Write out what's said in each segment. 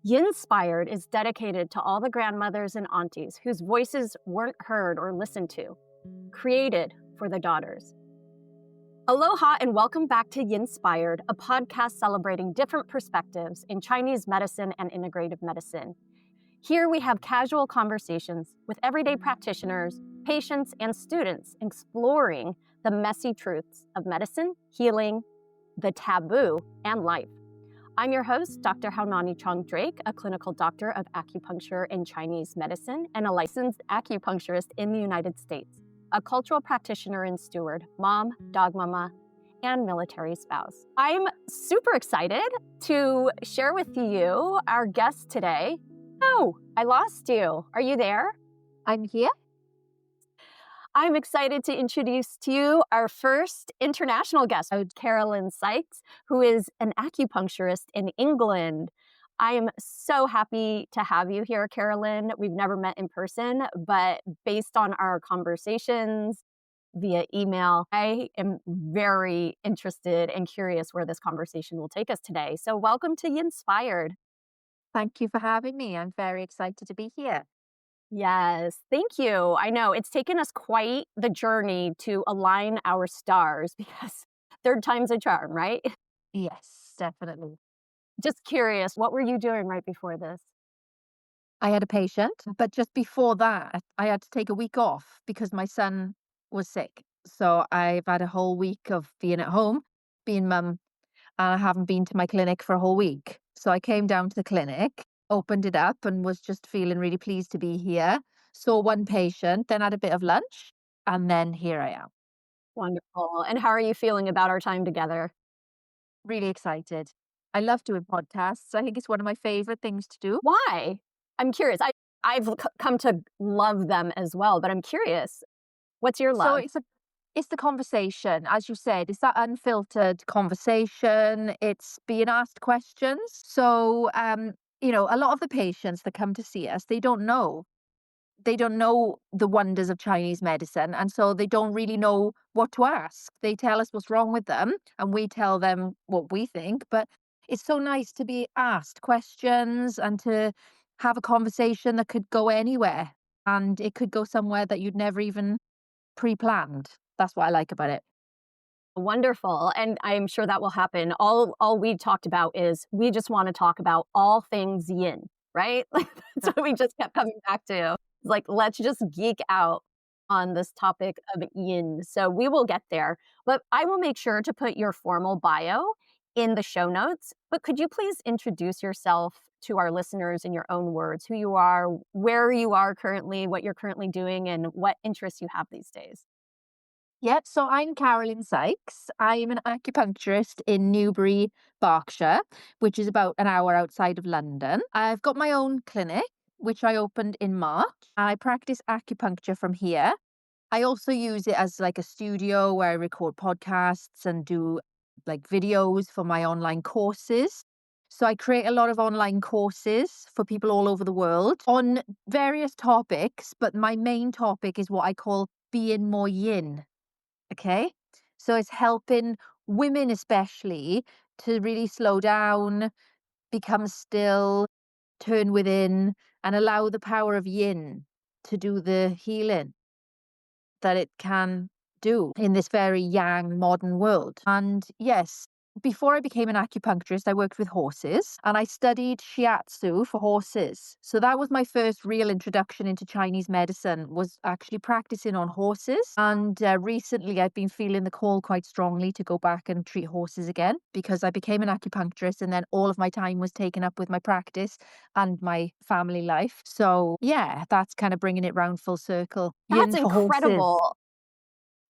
Yinspired is dedicated to all the grandmothers and aunties whose voices weren't heard or listened to, created for the daughters. Aloha and welcome back to Yinspired, a podcast celebrating different perspectives in Chinese medicine and integrative medicine. Here we have casual conversations with everyday practitioners, patients, and students exploring the messy truths of medicine, healing, the taboo, and life. I'm your host, Dr. Haunani Chong-Drake, a clinical doctor of acupuncture and Chinese medicine and a licensed acupuncturist in the United States, a cultural practitioner and steward, mom, dog mama, and military spouse. I'm super excited to share with you our guest today. Oh, I lost you. Are you there? I'm here. I'm excited to introduce to you our first international guest, Carolyn Sykes, who is an acupuncturist in England. I am so happy to have you here, Carolyn. We've never met in person, but based on our conversations via email, I am very interested and curious where this conversation will take us today. So welcome to Yinspired. Thank you for having me. I'm very excited to be here. Yes, thank you. I know it's taken us quite the journey to align our stars because third time's a charm, right? Yes, definitely. Just curious, what were you doing right before this? I had a patient, but just before that, I had to take a week off because my son was sick. So I've had a whole week of being at home, being mum, and I haven't been to my clinic for a whole week. So I came down to the clinic, opened it up, and was just feeling really pleased to be here. Saw one patient, then had a bit of lunch, and then here I am. Wonderful. And how are you feeling about our time together? Really excited. I love doing podcasts. I think it's one of my favorite things to do. Why? I'm curious. I've come to love them as well, but I'm curious. What's your love? So it's the conversation, as you said, it's that unfiltered conversation. It's being asked questions. So a lot of the patients that come to see us, they don't know. They don't know the wonders of Chinese medicine, and so they don't really know what to ask. They tell us what's wrong with them, and we tell them what we think. But it's so nice to be asked questions and to have a conversation that could go anywhere, and it could go somewhere that you'd never even pre-planned. That's what I like about it. Wonderful. And I'm sure that will happen. All we talked about is we just want to talk about all things yin, right? That's what we just kept coming back to. Like, let's just geek out on this topic of yin. So we will get there. But I will make sure to put your formal bio in the show notes. But could you please introduce yourself to our listeners in your own words, who you are, where you are currently, what you're currently doing, and what interests you have these days? Yeah, so I'm Carolyn Sykes. I'm an acupuncturist in Newbury, Berkshire, which is about an hour outside of London. I've got my own clinic, which I opened in March. I practice acupuncture from here. I also use it as like a studio where I record podcasts and do like videos for my online courses. So I create a lot of online courses for people all over the world on various topics, but my main topic is what I call being more yin. Okay. So it's helping women, especially, to really slow down, become still, turn within, and allow the power of yin to do the healing that it can do in this very yang modern world. And yes, before I became an acupuncturist, I worked with horses and I studied Shiatsu for horses. So that was my first real introduction into Chinese medicine, was actually practicing on horses. And recently I've been feeling the call quite strongly to go back and treat horses again because I became an acupuncturist and then all of my time was taken up with my practice and my family life. So yeah, that's kind of bringing it round full circle. That's Yin for horses. incredible.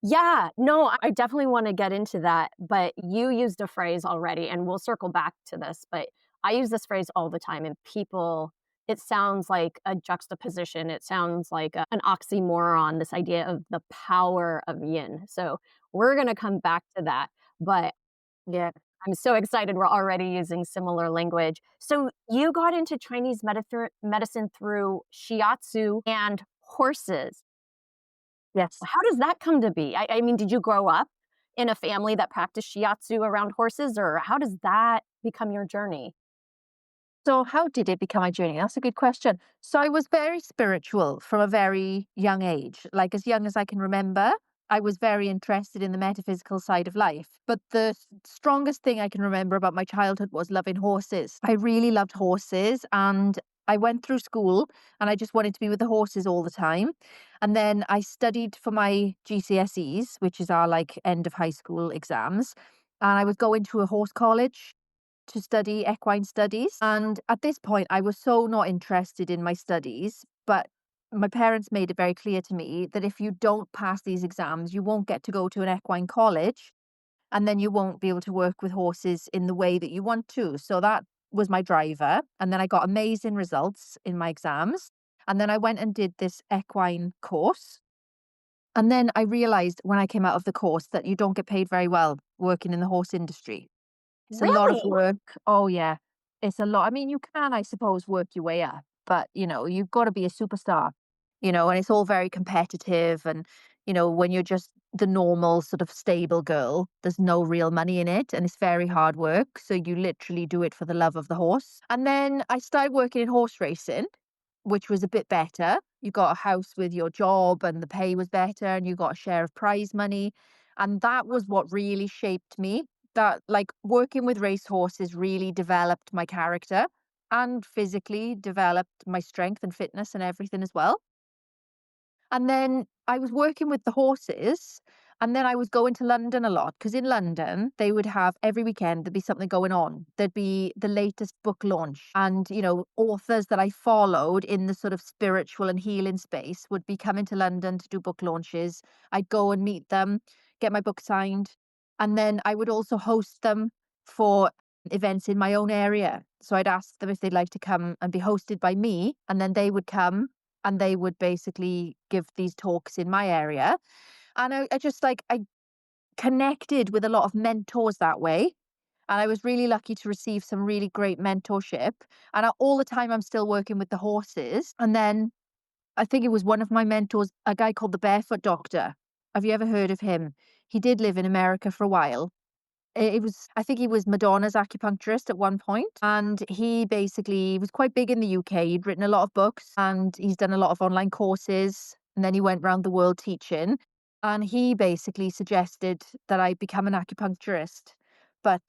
Yeah, no, I definitely want to get into that, but you used a phrase already, and we'll circle back to this, but I use this phrase all the time, and people, it sounds like a juxtaposition. It sounds like an oxymoron, this idea of the power of yin. So we're going to come back to that, but Yeah. I'm so excited we're already using similar language. So you got into Chinese medicine through Shiatsu and horses. Yes. How does that come to be? I mean, did you grow up in a family that practiced Shiatsu around horses, or how does that become your journey? So, how did it become my journey? That's a good question. So, I was very spiritual from a very young age. Like, as young as I can remember, I was very interested in the metaphysical side of life. But the strongest thing I can remember about my childhood was loving horses. I really loved horses. And I went through school and I just wanted to be with the horses all the time. And then I studied for my GCSEs, which is our like end of high school exams. And I was going to a horse college to study equine studies. And at this point, I was so not interested in my studies, but my parents made it very clear to me that if you don't pass these exams, you won't get to go to an equine college and then you won't be able to work with horses in the way that you want to. So that was my driver. And then I got amazing results in my exams. And then I went and did this equine course. And then I realized when I came out of the course that you don't get paid very well working in the horse industry. It's a lot of Really? work. Oh, yeah. It's a lot. I mean, you can, I suppose, work your way up, but, you've got to be a superstar, and it's all very competitive. And, when you're just the normal sort of stable girl, there's no real money in it and it's very hard work. So you literally do it for the love of the horse. And then I started working in horse racing, which was a bit better. You got a house with your job and the pay was better and you got a share of prize money. And that was what really shaped me. That like working with race horses really developed my character and physically developed my strength and fitness and everything as well. And then I was working with the horses, and then I was going to London a lot because in London, they would have every weekend, there'd be something going on. There'd be the latest book launch. And, authors that I followed in the sort of spiritual and healing space would be coming to London to do book launches. I'd go and meet them, get my book signed. And then I would also host them for events in my own area. So I'd ask them if they'd like to come and be hosted by me, and then they would come and they would basically give these talks in my area. And I just like, I connected with a lot of mentors that way. And I was really lucky to receive some really great mentorship. And all the time, I'm still working with the horses. And then I think it was one of my mentors, a guy called the Barefoot Doctor. Have you ever heard of him? He did live in America for a while. It was, I think he was Madonna's acupuncturist at one point, and he basically was quite big in the UK. He'd written a lot of books and he's done a lot of online courses. And then he went around the world teaching. And he basically suggested that I become an acupuncturist. But,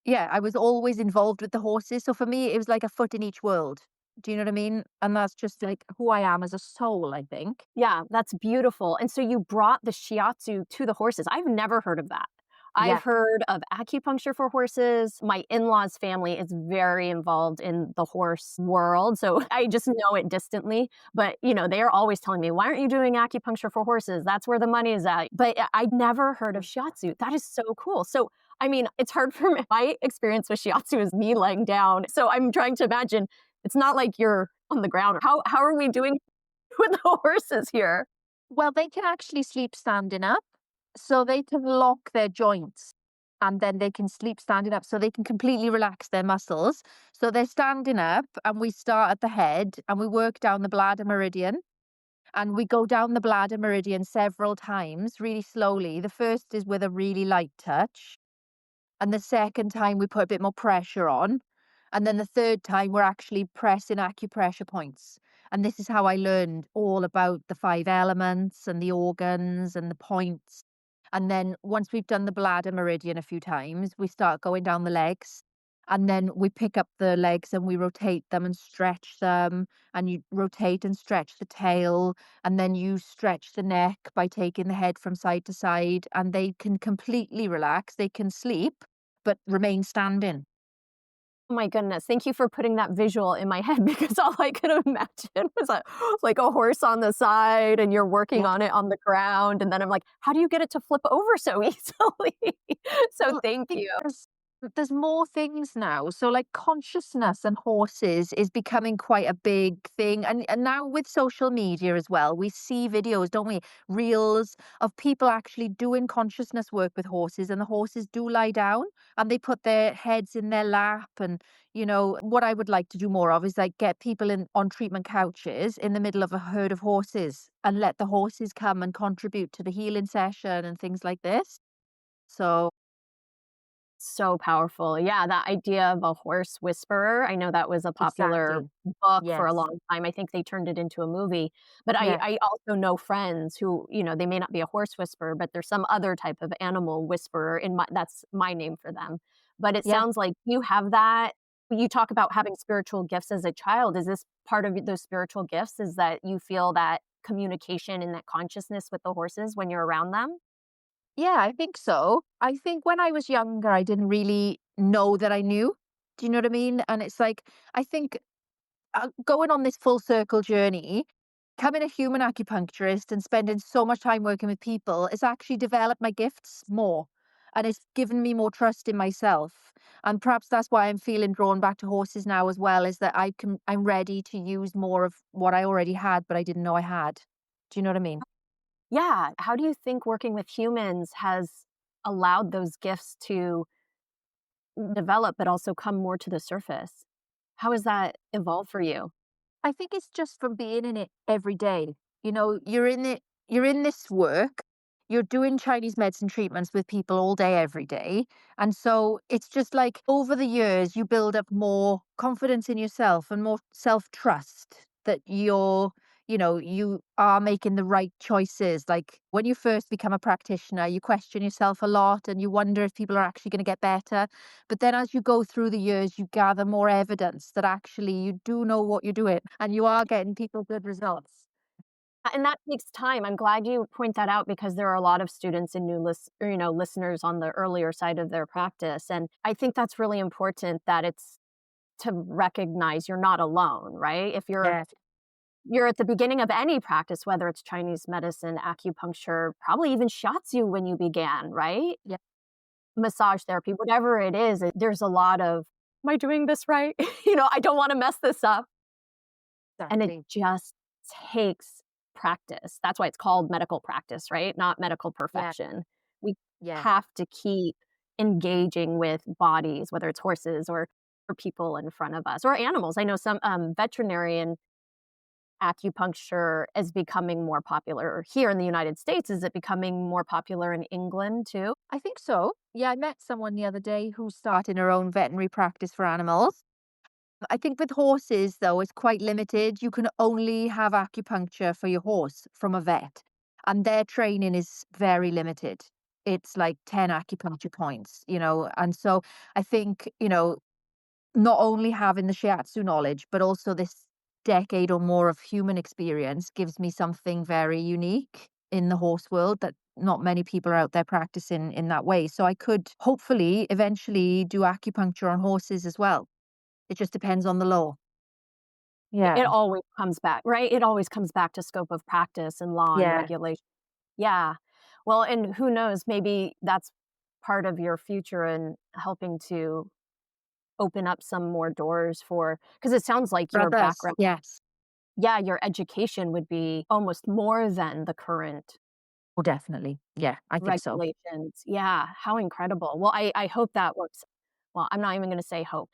yeah, I was always involved with the horses. So for me, it was like a foot in each world. Do you know what I mean? And that's just like who I am as a soul, I think. Yeah, that's beautiful. And so you brought the shiatsu to the horses. I've never heard of that. Yeah. I've heard of acupuncture for horses. My in-laws family is very involved in the horse world, so I just know it distantly. But, they are always telling me, "Why aren't you doing acupuncture for horses? That's where the money is at." But I'd never heard of shiatsu. That is so cool. So, I mean, it's hard for me. My experience with shiatsu is me laying down. So I'm trying to imagine it's not like you're on the ground. How are we doing with the horses here? Well, they can actually sleep standing up. So they can lock their joints and then they can sleep standing up. So they can completely relax their muscles. So they're standing up and we start at the head and we work down the bladder meridian. And we go down the bladder meridian several times, really slowly. The first is with a really light touch. And the second time we put a bit more pressure on. And then the third time we're actually pressing acupressure points. And this is how I learned all about the 5 elements and the organs and the points. And then once we've done the bladder meridian a few times, we start going down the legs. And then we pick up the legs and we rotate them and stretch them. And you rotate and stretch the tail. And then you stretch the neck by taking the head from side to side. And they can completely relax. They can sleep, but remain standing. Oh my goodness. Thank you for putting that visual in my head because all I could imagine was like a horse on the side and you're working Yeah. on it on the ground. And then I'm like, how do you get it to flip over so easily? So Well, I thank think you. There's more things now. So like consciousness and horses is becoming quite a big thing. And now with social media as well, we see videos, don't we? Reels of people actually doing consciousness work with horses, and the horses do lie down and they put their heads in their lap. And what I would like to do more of is like get people in on treatment couches in the middle of a herd of horses and let the horses come and contribute to the healing session and things like this. So So powerful. Yeah, that idea of a horse whisperer, I know that was a popular exactly. book for a Yes. long time. I think they turned it into a movie. But I Yeah. I also know friends who, they may not be a horse whisperer, but there's some other type of animal whisperer in my that's my name for them. But it Yeah. sounds like you have that. You talk about having spiritual gifts as a child. Is this part of those spiritual gifts, is that you feel that communication and that consciousness with the horses when you're around them? Yeah, I think so. I think when I was younger, I didn't really know that I knew. Do you know what I mean? And it's like, I think going on this full circle journey, becoming a human acupuncturist and spending so much time working with people has actually developed my gifts more. And it's given me more trust in myself. And perhaps that's why I'm feeling drawn back to horses now as well, is that I'm ready to use more of what I already had, but I didn't know I had. Do you know what I mean? Yeah. How do you think working with humans has allowed those gifts to develop, but also come more to the surface? How has that evolved for you? I think it's just from being in it every day. You're in it, you're in this work, you're doing Chinese medicine treatments with people all day, every day. And so it's just like over the years, you build up more confidence in yourself and more self trust that you are making the right choices. Like when you first become a practitioner, you question yourself a lot and you wonder if people are actually going to get better. But then as you go through the years, you gather more evidence that actually you do know what you're doing and you are getting people good results. And that takes time. I'm glad you point that out because there are a lot of students and new or, listeners on the earlier side of their practice. And I think that's really important, that it's to recognize you're not alone, right? If Yeah. you're at the beginning of any practice, whether it's Chinese medicine, acupuncture, probably even shiatsu when you began, right? Yeah. Massage therapy, whatever it is, there's a lot of, "Am I doing this right?" "I don't wanna mess this up." And it Exactly. just takes practice. That's why it's called medical practice, right? Not medical Yeah. perfection. We Yeah. have to keep engaging with bodies, whether it's horses or people in front of us or animals. I know some, veterinarian acupuncture is becoming more popular here in the United States. Is it becoming more popular in England too? I think so. Yeah, I met someone the other day who's starting her own veterinary practice for animals. I think with horses, though, it's quite limited. You can only have acupuncture for your horse from a vet, and their training is very limited. It's like 10 acupuncture points. And so I think, not only having the shiatsu knowledge, but also this decade or more of human experience gives me something very unique in the horse world that not many people are out there practicing in that way. So I could hopefully eventually do acupuncture on horses as well. It just depends on the law. Yeah. It always comes back, right? It always comes back to scope of practice and law and Yeah. regulation. Yeah. Well, and who knows, maybe that's part of your future in helping to open up some more doors for, because it sounds like For your others, background, yes. yeah, your education would be almost more than the current Oh, definitely. Yeah, I think so. regulations. Yeah, how incredible. Well, I hope that works. Well, I'm not even gonna say hope.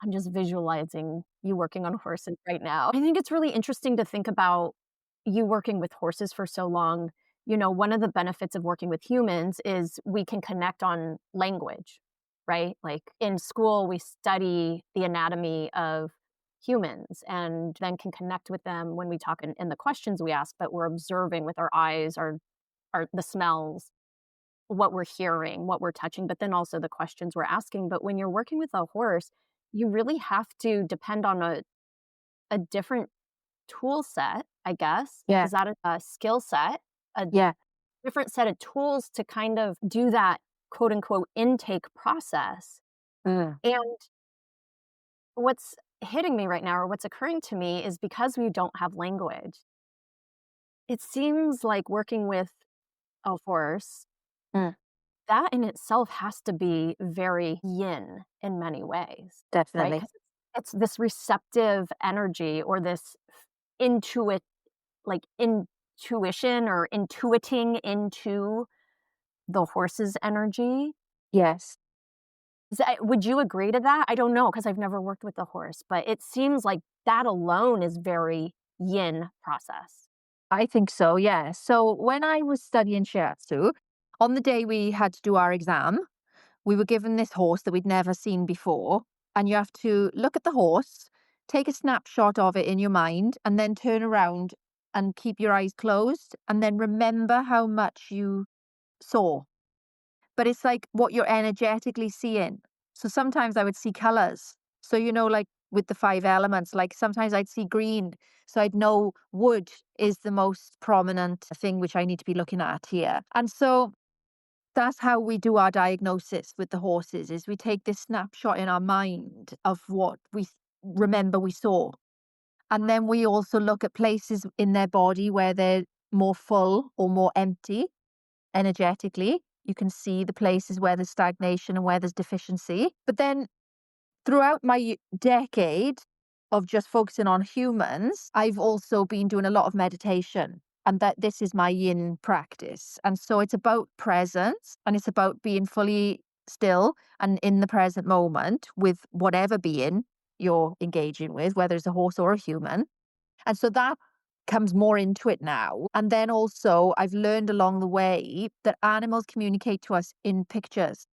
I'm just visualizing you working on horses right now. I think it's really interesting to think about you working with horses for so long. One of the benefits of working with humans is we can connect on language, right? Like in school, we study the anatomy of humans and then can connect with them when we talk in the questions we ask, but we're observing with our eyes, the smells, what we're hearing, what we're touching, but then also the questions we're asking. But when you're working with a horse, you really have to depend on a different tool set, I guess. Yeah. Is that a skill set? A Yeah. different set of tools to kind of do that quote unquote intake process. Mm. And what's hitting me right now, or what's occurring to me, is because we don't have language, it seems like working with a horse Mm. that in itself has to be very yin in many ways, right? Definitely. Because it's this receptive energy or this intuit like intuition or intuiting into the horse's energy. Yes. Would you agree to that? I don't know because I've never worked with the horse, but it seems like that alone is very yin process. I think so, yeah. So when I was studying Shiatsu, on the day we had to do our exam, we were given this horse that we'd never seen before. And you have to look at the horse, take a snapshot of it in your mind, and then turn around and keep your eyes closed. And then remember how much you saw. But it's like what you're energetically seeing. So sometimes I would see colors. So, like with the five elements, like sometimes I'd see green. So I'd know wood is the most prominent thing which I need to be looking at here. And so that's how we do our diagnosis with the horses is we take this snapshot in our mind of what we remember we saw. And then we also look at places in their body where they're more full or more empty energetically. You can see the places where there's stagnation and where there's deficiency. But then throughout my decade of just focusing on humans, I've also been doing a lot of meditation. And that this is my yin practice. And so it's about presence and it's about being fully still and in the present moment with whatever being you're engaging with, whether it's a horse or a human. And so that comes more into it now. And then also, I've learned along the way that animals communicate to us in pictures.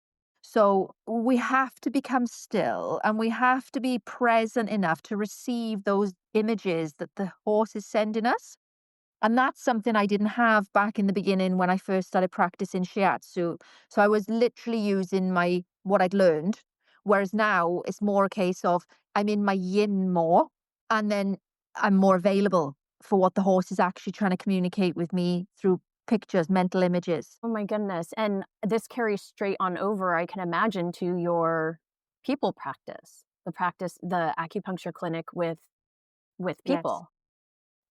So we have to become still and we have to be present enough to receive those images that the horse is sending us. And that's something I didn't have back in the beginning when I first started practicing shiatsu. So I was literally using my what I'd learned. Whereas now it's more a case of I'm in my yin more and then I'm more available for what the horse is actually trying to communicate with me through pictures, mental images. Oh my goodness. And this carries straight on over, I can imagine, to your people practice, the acupuncture clinic with Yes. people.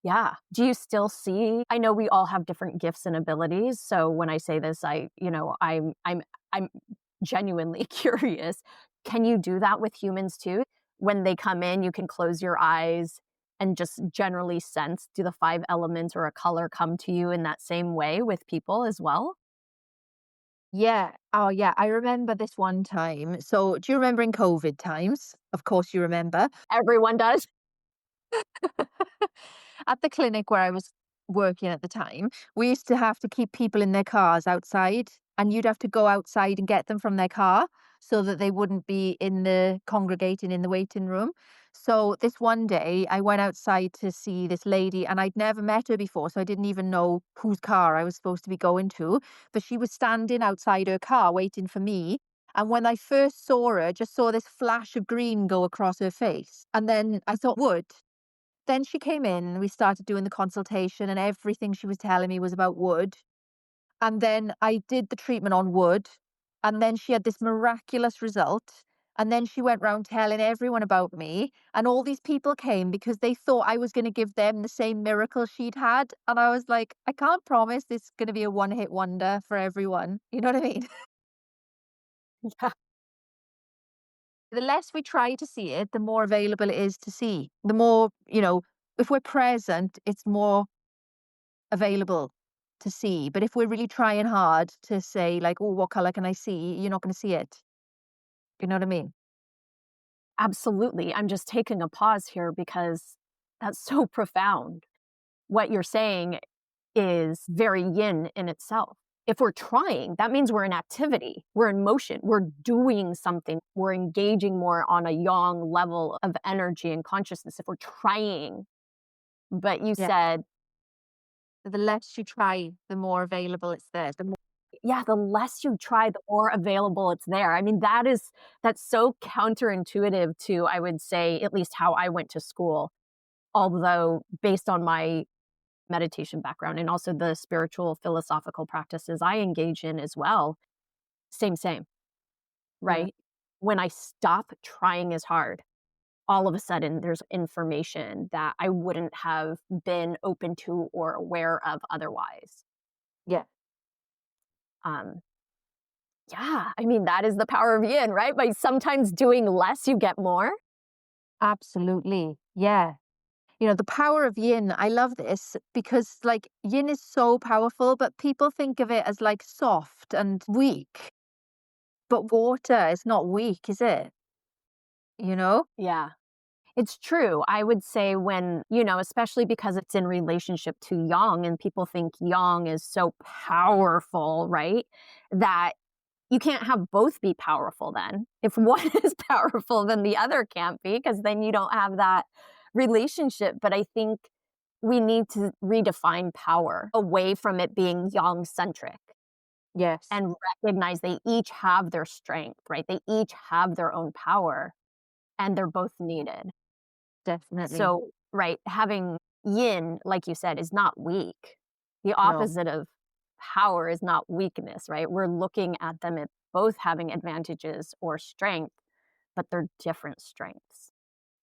Yeah. Do you still see I know we all have different gifts and abilities, so when I say this, I'm genuinely curious. Can you do that with humans too? When they come in, you can close your eyes and just generally sense, do the 5 elements or a color come to you in that same way with people as well? Yeah. Oh, yeah. I remember this one time. So, do you remember in COVID times? Of course, you remember. Everyone does? At the clinic where I was working at the time, we used to have to keep people in their cars outside, and you'd have to go outside and get them from their car so that they wouldn't be in the congregating in the waiting room. So this one day, I went outside to see this lady, and I'd never met her before, so I didn't even know whose car I was supposed to be going to. But she was standing outside her car waiting for me. And when I first saw her, I just saw this flash of green go across her face. And then I thought, wood. Then she came in and we started doing the consultation and everything she was telling me was about wood. And then I did the treatment on wood and then she had this miraculous result. And then she went round telling everyone about me. And all these people came because they thought I was going to give them the same miracle she'd had. And I was like, I can't promise this is going to be a one hit wonder for everyone. You know what I mean? Yeah, The less we try to see it, the more available it is to see. The more, if we're present, it's more available to see. But if we're really trying hard to say, like, oh, what color can I see? You're not going to see it. You know what I mean? absolutely. I'm just taking a pause here because that's so profound. What you're saying is very yin in itself. If we're trying, that means we're in activity, we're in motion, we're doing something, we're engaging more on a yang level of energy and consciousness if we're trying. But you Yeah. said, The less you try, the more available it's there. The more, yeah, the less you try, the more available it's there. I mean, that's so counterintuitive to, I would say, at least how I went to school. Although, based on my meditation background and also the spiritual philosophical practices I engage in as well, same, yeah. right? When I stop trying as hard, all of a sudden there's information that I wouldn't have been open to or aware of otherwise. Yeah. Um, Yeah, I mean, that is the power of yin, right? By sometimes doing less, you get more. Absolutely. Yeah. The power of yin, I love this because like yin is so powerful, but people think of it as like soft and weak. But water is not weak, is it? You know? Yeah. It's true. I would say when, especially because it's in relationship to yang and people think yang is so powerful, right? That you can't have both be powerful then. If one is powerful, then the other can't be, because then you don't have that relationship. But I think we need to redefine power away from it being yang centric Yes, and recognize they each have their strength, right? They each have their own power and they're both needed. definitely. So, right, having yin, like you said, is not weak. The No. opposite of power is not weakness, right? We're looking at them at both having advantages or strength, but they're different strengths.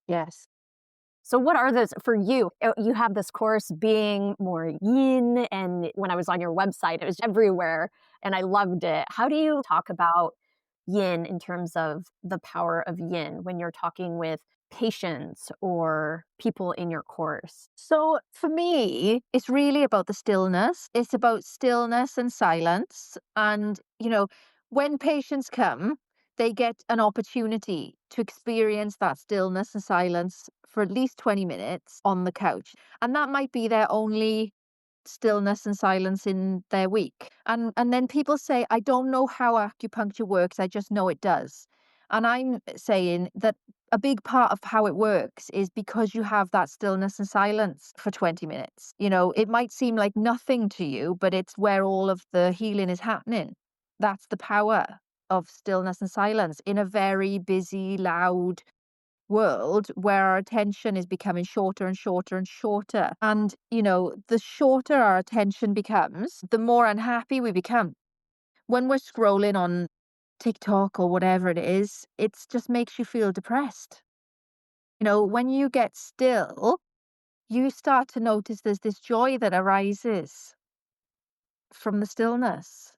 Yes. So, what are those for you? You have this course, Being More Yin, and when I was on your website, it was everywhere, and I loved it. How do you talk about yin in terms of the power of yin when you're talking with patients or people in your course? So for me, it's really about the stillness. It's about stillness and silence. And, when patients come, they get an opportunity to experience that stillness and silence for at least 20 minutes on the couch. And that might be their only stillness and silence in their week. And then people say, I don't know how acupuncture works, I just know it does. And I'm saying that a big part of how it works is because you have that stillness and silence for 20 minutes. It might seem like nothing to you, but it's where all of the healing is happening. That's the power of stillness and silence in a very busy, loud world where our attention is becoming shorter and shorter and shorter. And, the shorter our attention becomes, the more unhappy we become. When we're scrolling on TikTok or whatever it is, it just makes you feel depressed. When you get still, you start to notice there's this joy that arises from the stillness.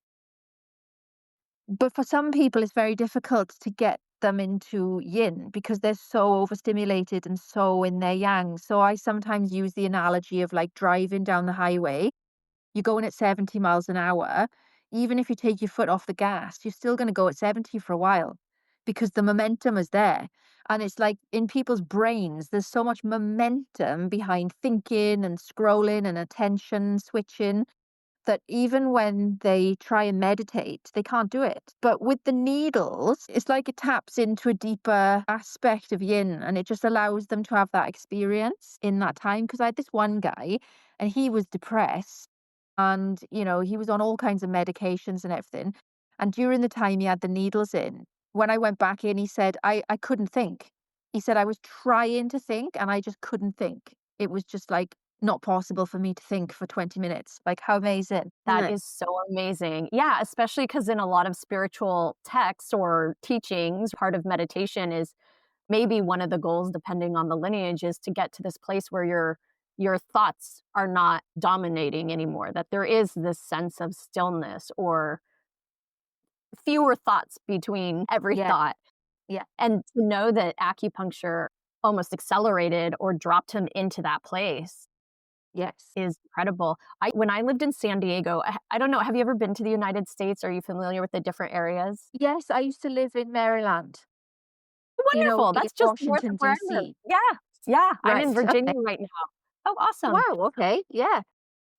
But for some people, it's very difficult to get them into yin because they're so overstimulated and so in their yang. So I sometimes use the analogy of like driving down the highway. You're going at 70 miles an hour. Even if you take your foot off the gas, you're still going to go at 70 for a while because the momentum is there. And it's like in people's brains, there's so much momentum behind thinking and scrolling and attention switching that even when they try and meditate, they can't do it. But with the needles, it's like it taps into a deeper aspect of yin and it just allows them to have that experience in that time. Because I had this one guy and he was depressed and, he was on all kinds of medications and everything. And during the time he had the needles in, when I went back in, he said, I couldn't think. He said, I was trying to think and I just couldn't think. It was just like not possible for me to think for 20 minutes. Like, how amazing, isn't That it? is so amazing. Yeah, especially because in a lot of spiritual texts or teachings, part of meditation is maybe one of the goals, depending on the lineage, is to get to this place where your thoughts are not dominating anymore, that there is this sense of stillness or fewer thoughts between every Yeah, thought. yeah, And to know that acupuncture almost accelerated or dropped him into that place yes. is incredible. When I lived in San Diego, I don't know, have you ever been to the United States? Are you familiar with the different areas? Yes, I used to live in Maryland, Wonderful, in that's just north Washington, of where I live. D.C. Yeah, yeah, I'm Right. in Okay. Virginia right now. Oh, awesome. Wow. Okay. Yeah.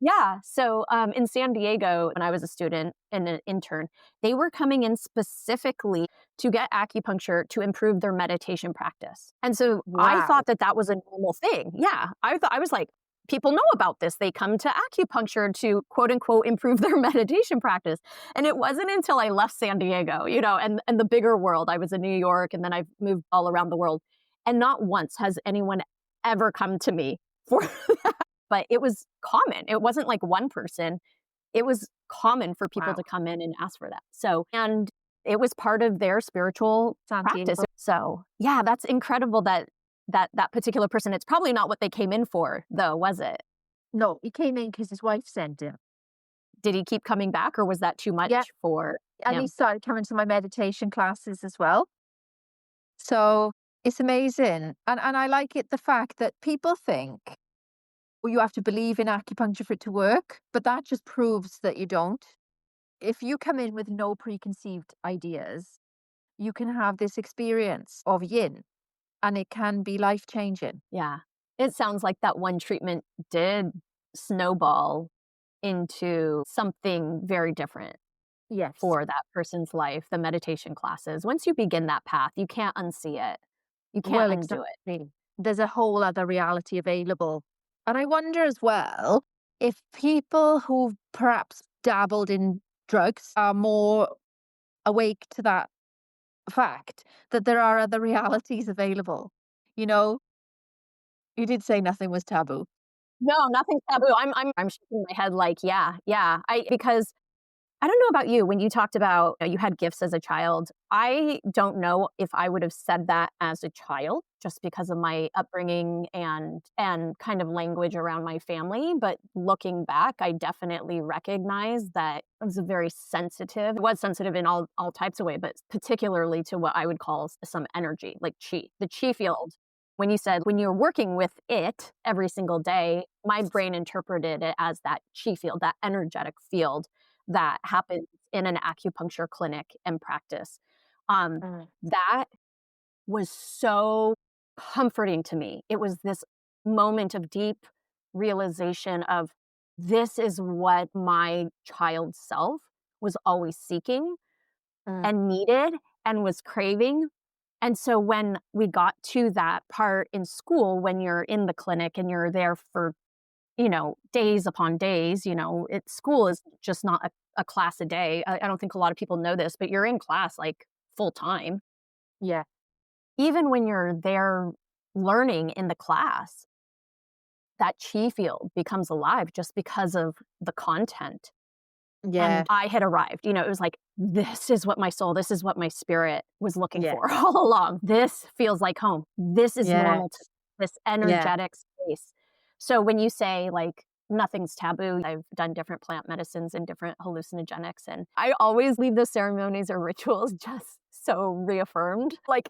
Yeah. So in San Diego, when I was a student and an intern, they were coming in specifically to get acupuncture to improve their meditation practice. And so I Wow. thought that that was a normal thing. Yeah. I was like, people know about this. They come to acupuncture to quote unquote improve their meditation practice. And it wasn't until I left San Diego, and the bigger world. I was in New York and then I've moved all around the world. And not once has anyone ever come to me for but it was common. It wasn't like one person. It was common for people Wow. to come in and ask for that. So, and it was part of their spiritual San practice. Diego. So, yeah, that's incredible that particular person, it's probably not what they came in for though, was it? No, he came in because his wife sent him. Did he keep coming back, or was that too Yeah. much for And he him? started coming to my meditation classes as well. So it's amazing. And I like it the fact that people think, well, you have to believe in acupuncture for it to work, but that just proves that you don't. If you come in with no preconceived ideas, you can have this experience of yin and it can be life changing. Yeah. It sounds like that one treatment did snowball into something very different Yes. for that person's life, the meditation classes. Once you begin that path, you can't unsee it. You can't Well, undo it. exactly. There's a whole other reality available. And I wonder as well if people who've perhaps dabbled in drugs are more awake to that fact that there are other realities available. You know, you did say nothing was taboo. No, nothing's taboo. I'm shaking my head like, yeah, yeah. Because I don't know about you, when you talked about, you had gifts as a child, I don't know if I would have said that as a child just because of my upbringing and kind of language around my family, but looking back, I definitely recognize that I was a very sensitive, was sensitive in all types of way, but particularly to what I would call some energy, like chi, the chi field. When you said when you're working with it every single day, my brain interpreted it as that chi field, that energetic field that happens in an acupuncture clinic and practice. Mm, That was so comforting to me. It was this moment of deep realization of this is what my child self was always seeking mm, and needed and was craving. And so when we got to that part in school, when you're in the clinic and you're there for days upon days, school is just not a class a day. I don't think a lot of people know this, but you're in class like full time. yeah. Even when you're there learning in the class, that chi field becomes alive just because of the content. Yeah. And I had arrived, it was like, this is what my soul, this is what my spirit was looking Yeah. for all along. This feels like home. This is Yeah. normal to this Yeah. energetic space. So when you say like nothing's taboo, I've done different plant medicines and different hallucinogenics. And I always leave those ceremonies or rituals just so reaffirmed. Like,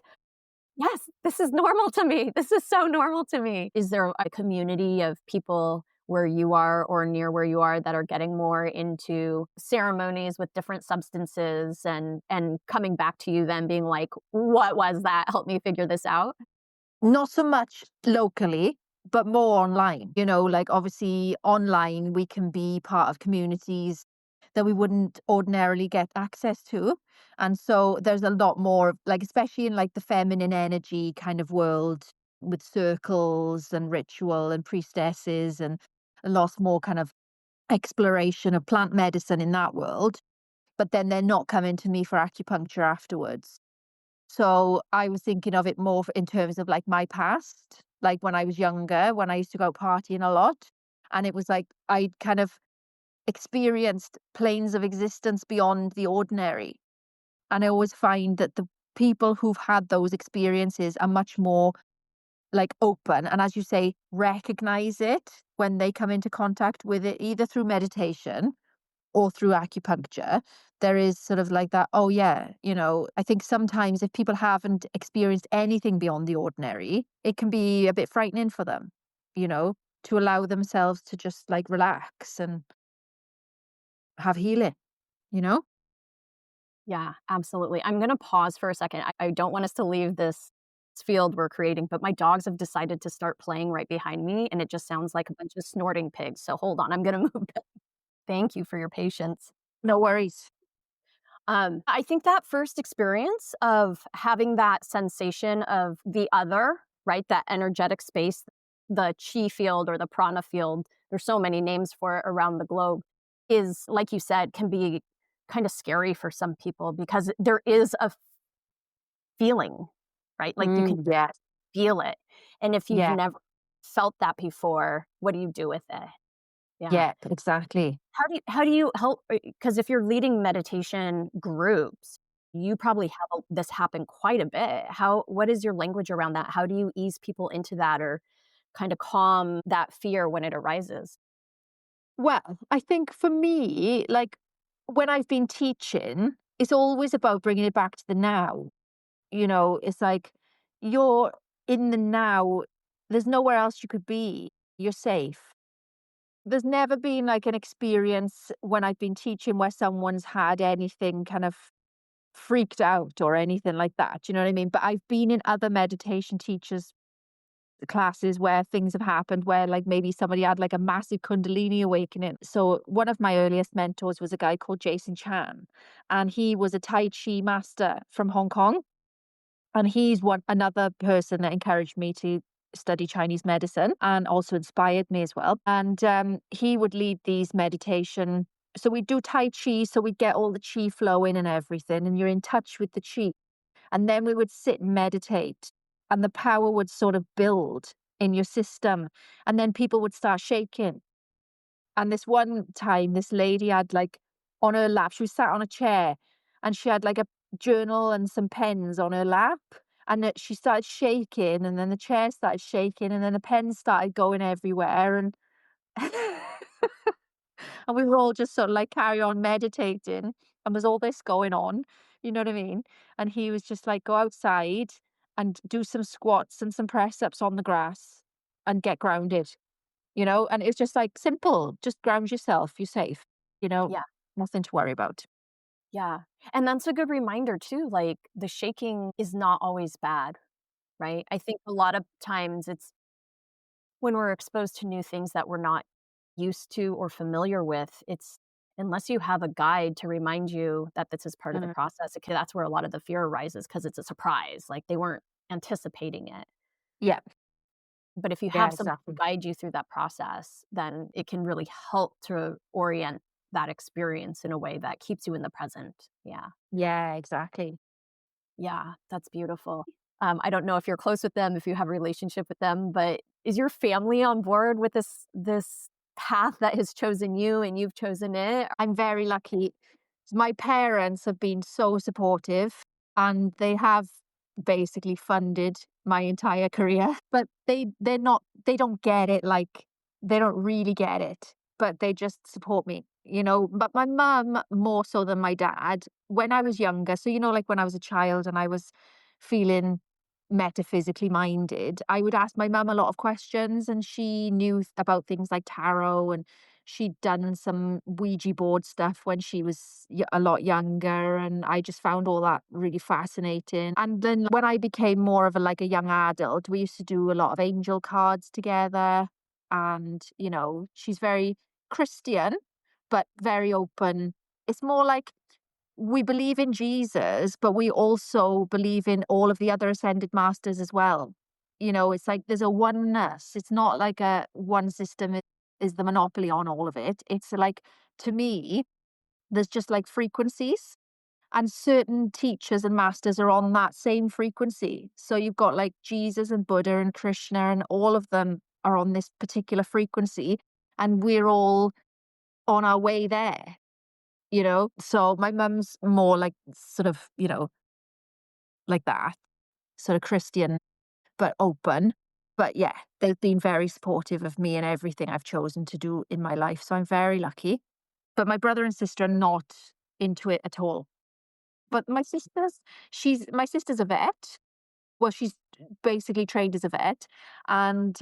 yes, this is normal to me. This is so normal to me. Is there a community of people where you are or near where you are that are getting more into ceremonies with different substances and coming back to you then being like, what was that? Help me figure this out. Not so much locally, but more online. Like obviously online, we can be part of communities that we wouldn't ordinarily get access to. And so there's a lot more, like, especially in like the feminine energy kind of world with circles and ritual and priestesses and a lot more kind of exploration of plant medicine in that world. But then they're not coming to me for acupuncture afterwards. So I was thinking of it more in terms of like my past, like when I was younger, when I used to go out partying a lot. And it was like I kind of experienced planes of existence beyond the ordinary. And I always find that the people who've had those experiences are much more like open. And as you say, recognize it when they come into contact with it, either through meditation or through acupuncture, there is sort of like that, oh yeah, I think sometimes if people haven't experienced anything beyond the ordinary, it can be a bit frightening for them, you know, to allow themselves to just like relax and have healing, you know? Yeah, absolutely. I'm going to pause for a second. I don't want us to leave this field we're creating, but my dogs have decided to start playing right behind me, and it just sounds like a bunch of snorting pigs. So hold on, I'm going to move. Thank you for your patience. No worries. I think that first experience of having that sensation of the other, right? That energetic space, the chi field or the prana field, there's so many names for it around the globe, is like you said, can be kind of scary for some people because there is a feeling, right? Like you can Yeah. feel it. And if you've Yeah. never felt that before, what do you do with it? Yeah. Yeah. Exactly. How do you help? Because if you're leading meditation groups, you probably have this happen quite a bit. What is your language around that? How do you ease people into that or kind of calm that fear when it arises? Well, I think for me, like when I've been teaching, it's always about bringing it back to the now. It's like you're in the now. There's nowhere else you could be. You're safe. There's never been like an experience when I've been teaching where someone's had anything kind of freaked out or anything like that. You know what I mean? But I've been in other meditation teachers' classes where things have happened where like maybe somebody had like a massive Kundalini awakening. So one of my earliest mentors was a guy called Jason Chan, and he was a Tai Chi master from Hong Kong. And he's another person that encouraged me to study Chinese medicine and also inspired me as well. And he would lead these meditation. So we do Tai Chi, so we get all the chi flowing and everything, and you're in touch with the chi. And then we would sit and meditate, and the power would sort of build in your system. And then people would start shaking. And this one time, this lady had like on her lap, she was sat on a chair and she had like a journal and some pens on her lap. And that she started shaking, and then the chair started shaking, and then the pens started going everywhere. And and we were all just sort of like carry on meditating. And there's all this going on, you know what I mean? And he was just like, go outside and do some squats and some press ups on the grass and get grounded. And it's just like simple, just ground yourself, you're safe, you know, Yeah. nothing to worry about. Yeah. And that's a good reminder too, like the shaking is not always bad, right? I think a lot of times it's when we're exposed to new things that we're not used to or familiar with, it's unless you have a guide to remind you that this is part of the Mm. process, okay, that's where a lot of the fear arises because it's a surprise, like they weren't anticipating it. Yeah, But if you yeah, have someone to exactly. guide you through that process, then it can really help to orient that experience in a way that keeps you in the present. Yeah. Yeah, exactly. Yeah, that's beautiful. I don't know if you're close with them, if you have a relationship with them, but is your family on board with this path that has chosen you and you've chosen it? I'm very lucky. My parents have been so supportive, and they have basically funded my entire career. But they don't get it, like they don't really get it, but they just support me, But my mum more so than my dad. When I was younger, so like when I was a child and I was feeling metaphysically minded, I would ask my mum a lot of questions, and she knew about things like tarot, and she'd done some Ouija board stuff when she was a lot younger, and I just found all that really fascinating. And then when I became more of a young adult, we used to do a lot of angel cards together. And she's very Christian, but very open. It's more like we believe in Jesus, but we also believe in all of the other ascended masters as well. It's like there's a oneness. It's not like a one system is the monopoly on all of it. It's like, to me, there's just like frequencies, and certain teachers and masters are on that same frequency. So you've got like Jesus and Buddha and Krishna, and all of them are on this particular frequency, and we're all on our way there. So my mum's more like sort of, like that, sort of Christian, but open. But yeah, they've been very supportive of me and everything I've chosen to do in my life. So I'm very lucky. But my brother and sister are not into it at all. But my sister's a vet. Well, she's basically trained as a vet, and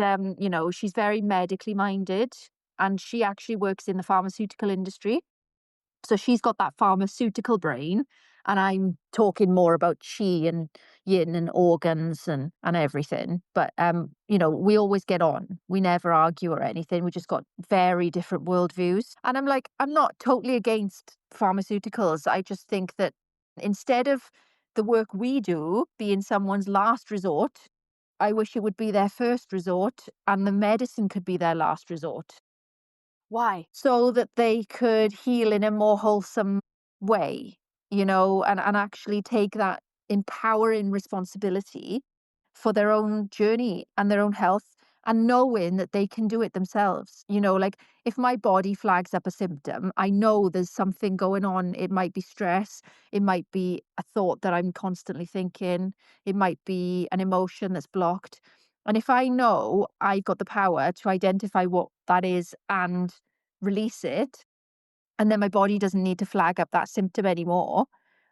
she's very medically minded, and she actually works in the pharmaceutical industry. So she's got that pharmaceutical brain, and I'm talking more about chi and yin and organs and everything. But we always get on. We never argue or anything. We just got very different worldviews. And I'm like, I'm not totally against pharmaceuticals. I just think that instead of the work we do being someone's last resort, I wish it would be their first resort, and the medicine could be their last resort, Why? so that they could heal in a more wholesome way, and actually take that empowering responsibility for their own journey and their own health, and knowing that they can do it themselves. Like if my body flags up a symptom, I know there's something going on. It might be stress, it might be a thought that I'm constantly thinking, it might be an emotion that's blocked. And if I know I've got the power to identify what that is and release it, and then my body doesn't need to flag up that symptom anymore.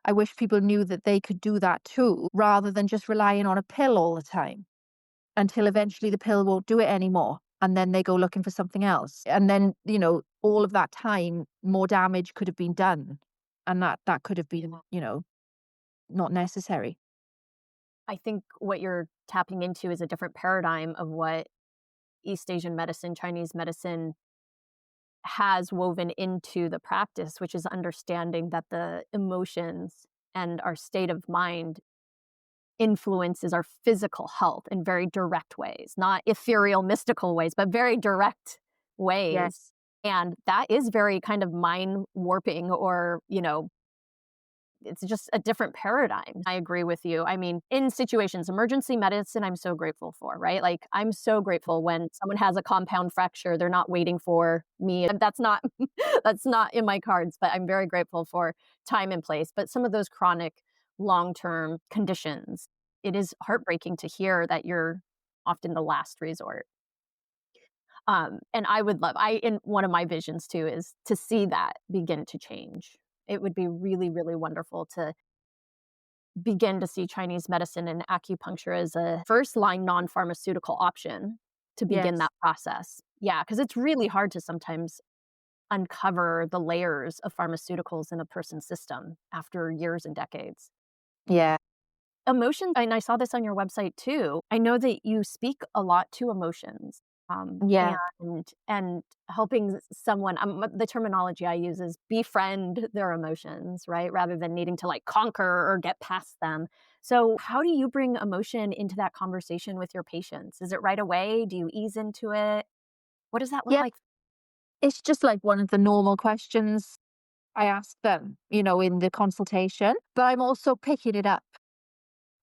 I wish people knew that they could do that too, rather than just relying on a pill all the time until eventually the pill won't do it anymore. And then they go looking for something else. And then, all of that time, more damage could have been done. And that could have been, not necessary. I think what you're tapping into is a different paradigm of what East Asian medicine, Chinese medicine has woven into the practice, which is understanding that the emotions and our state of mind influences our physical health in very direct ways, not ethereal, mystical ways, but very direct ways. Yes. And that is very kind of mind warping, or, it's just a different paradigm. I agree with you. I mean, in situations, emergency medicine, I'm so grateful for, right? Like, I'm so grateful when someone has a compound fracture, they're not waiting for me. And that's not that's not in my cards, but I'm very grateful for time and place. But some of those chronic long-term conditions, it is heartbreaking to hear that you're often the last resort. And I would love, in one of my visions too, is to see that begin to change. It would be really, really wonderful to begin to see Chinese medicine and acupuncture as a first line non pharmaceutical option to begin Yes. that process. Yeah, because it's really hard to sometimes uncover the layers of pharmaceuticals in a person's system after years and decades. Yeah. Emotions, and I saw this on your website too. I know that you speak a lot to emotions, Yeah. and helping someone. The terminology I use is befriend their emotions, right, rather than needing to like conquer or get past them. So, how do you bring emotion into that conversation with your patients? Is it right away? Do you ease into it? What does that look Yeah. like? It's just like one of the normal questions I ask them, in the consultation, but I'm also picking it up.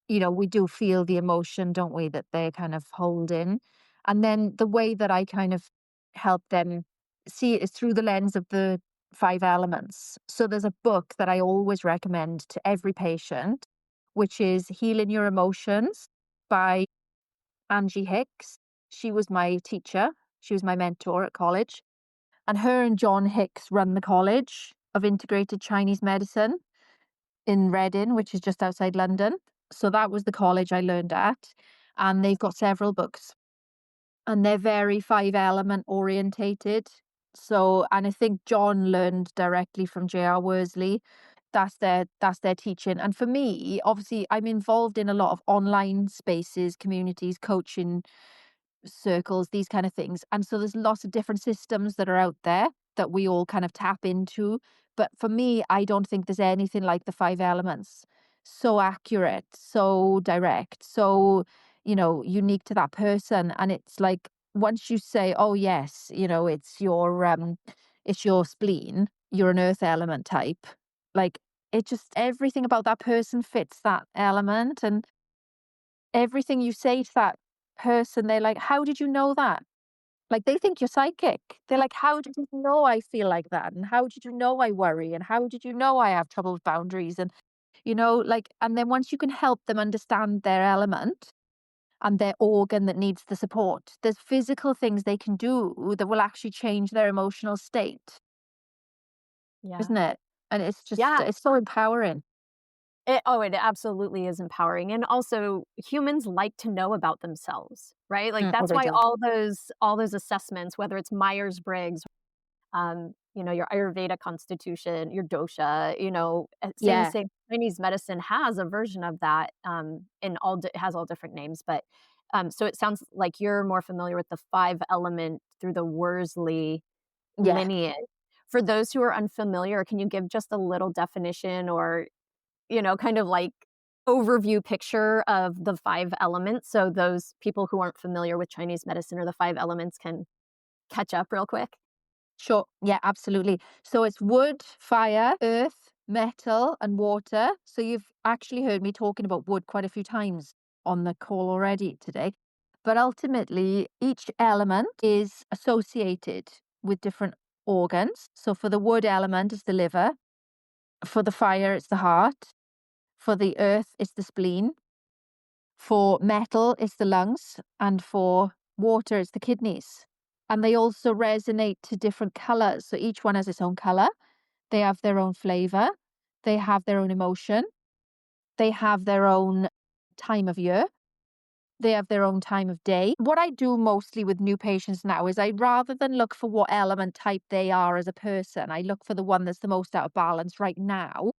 We do feel the emotion, don't we, that they're kind of holding. And then the way that I kind of help them see it is through the lens of the 5 elements. So there's a book that I always recommend to every patient, which is Healing Your Emotions by Angie Hicks. She was my teacher. She was my mentor at college. And her and John Hicks run the College of Integrated Chinese Medicine in Reading, which is just outside London. So that was the college I learned at. And they've got several books, and they're very 5 element orientated. So, and I think John learned directly from J.R. Worsley. That's their teaching. And for me, obviously, I'm involved in a lot of online spaces, communities, coaching circles, these kind of things. And so there's lots of different systems that are out there that we all kind of tap into. But for me, I don't think there's anything like the 5 elements. So accurate, so direct, so, unique to that person. And it's like once you say, oh yes, it's your spleen, you're an earth element type, like it just everything about that person fits that element. And everything you say to that person, they're like, "How did you know that?" Like, they think you're psychic. They're like, "How did you know I feel like that? And how did you know I worry? And how did you know I have trouble with boundaries?" And, and then once you can help them understand their element and their organ that needs the support, there's physical things they can do that will actually change their emotional state, Yeah. isn't it? And Yeah. it's so empowering. It absolutely is empowering, and also humans like to know about themselves, right? Like, Oh, that's they why do. all those assessments, whether it's Myers-Briggs, your Ayurveda constitution, your dosha, Yeah. same Chinese medicine has a version of that, in it has all different names, but, so it sounds like you're more familiar with the 5 element through the Worsley Yeah. lineage. For those who are unfamiliar, can you give just a little definition, or kind of like overview picture of the 5 elements, so those people who aren't familiar with Chinese medicine or the 5 elements can catch up real quick? Sure. Yeah, absolutely. So it's wood, fire, earth, metal, and water. So you've actually heard me talking about wood quite a few times on the call already today. But ultimately, each element is associated with different organs. So for the wood element, it's the liver. For the fire, it's the heart. For the earth, it's the spleen. For metal, it's the lungs. And for water, it's the kidneys. And they also resonate to different colors. So each one has its own color. They have their own flavor. They have their own emotion. They have their own time of year. They have their own time of day. What I do mostly with new patients now is I, rather than look for what element type they are as a person, I look for the one that's the most out of balance right now.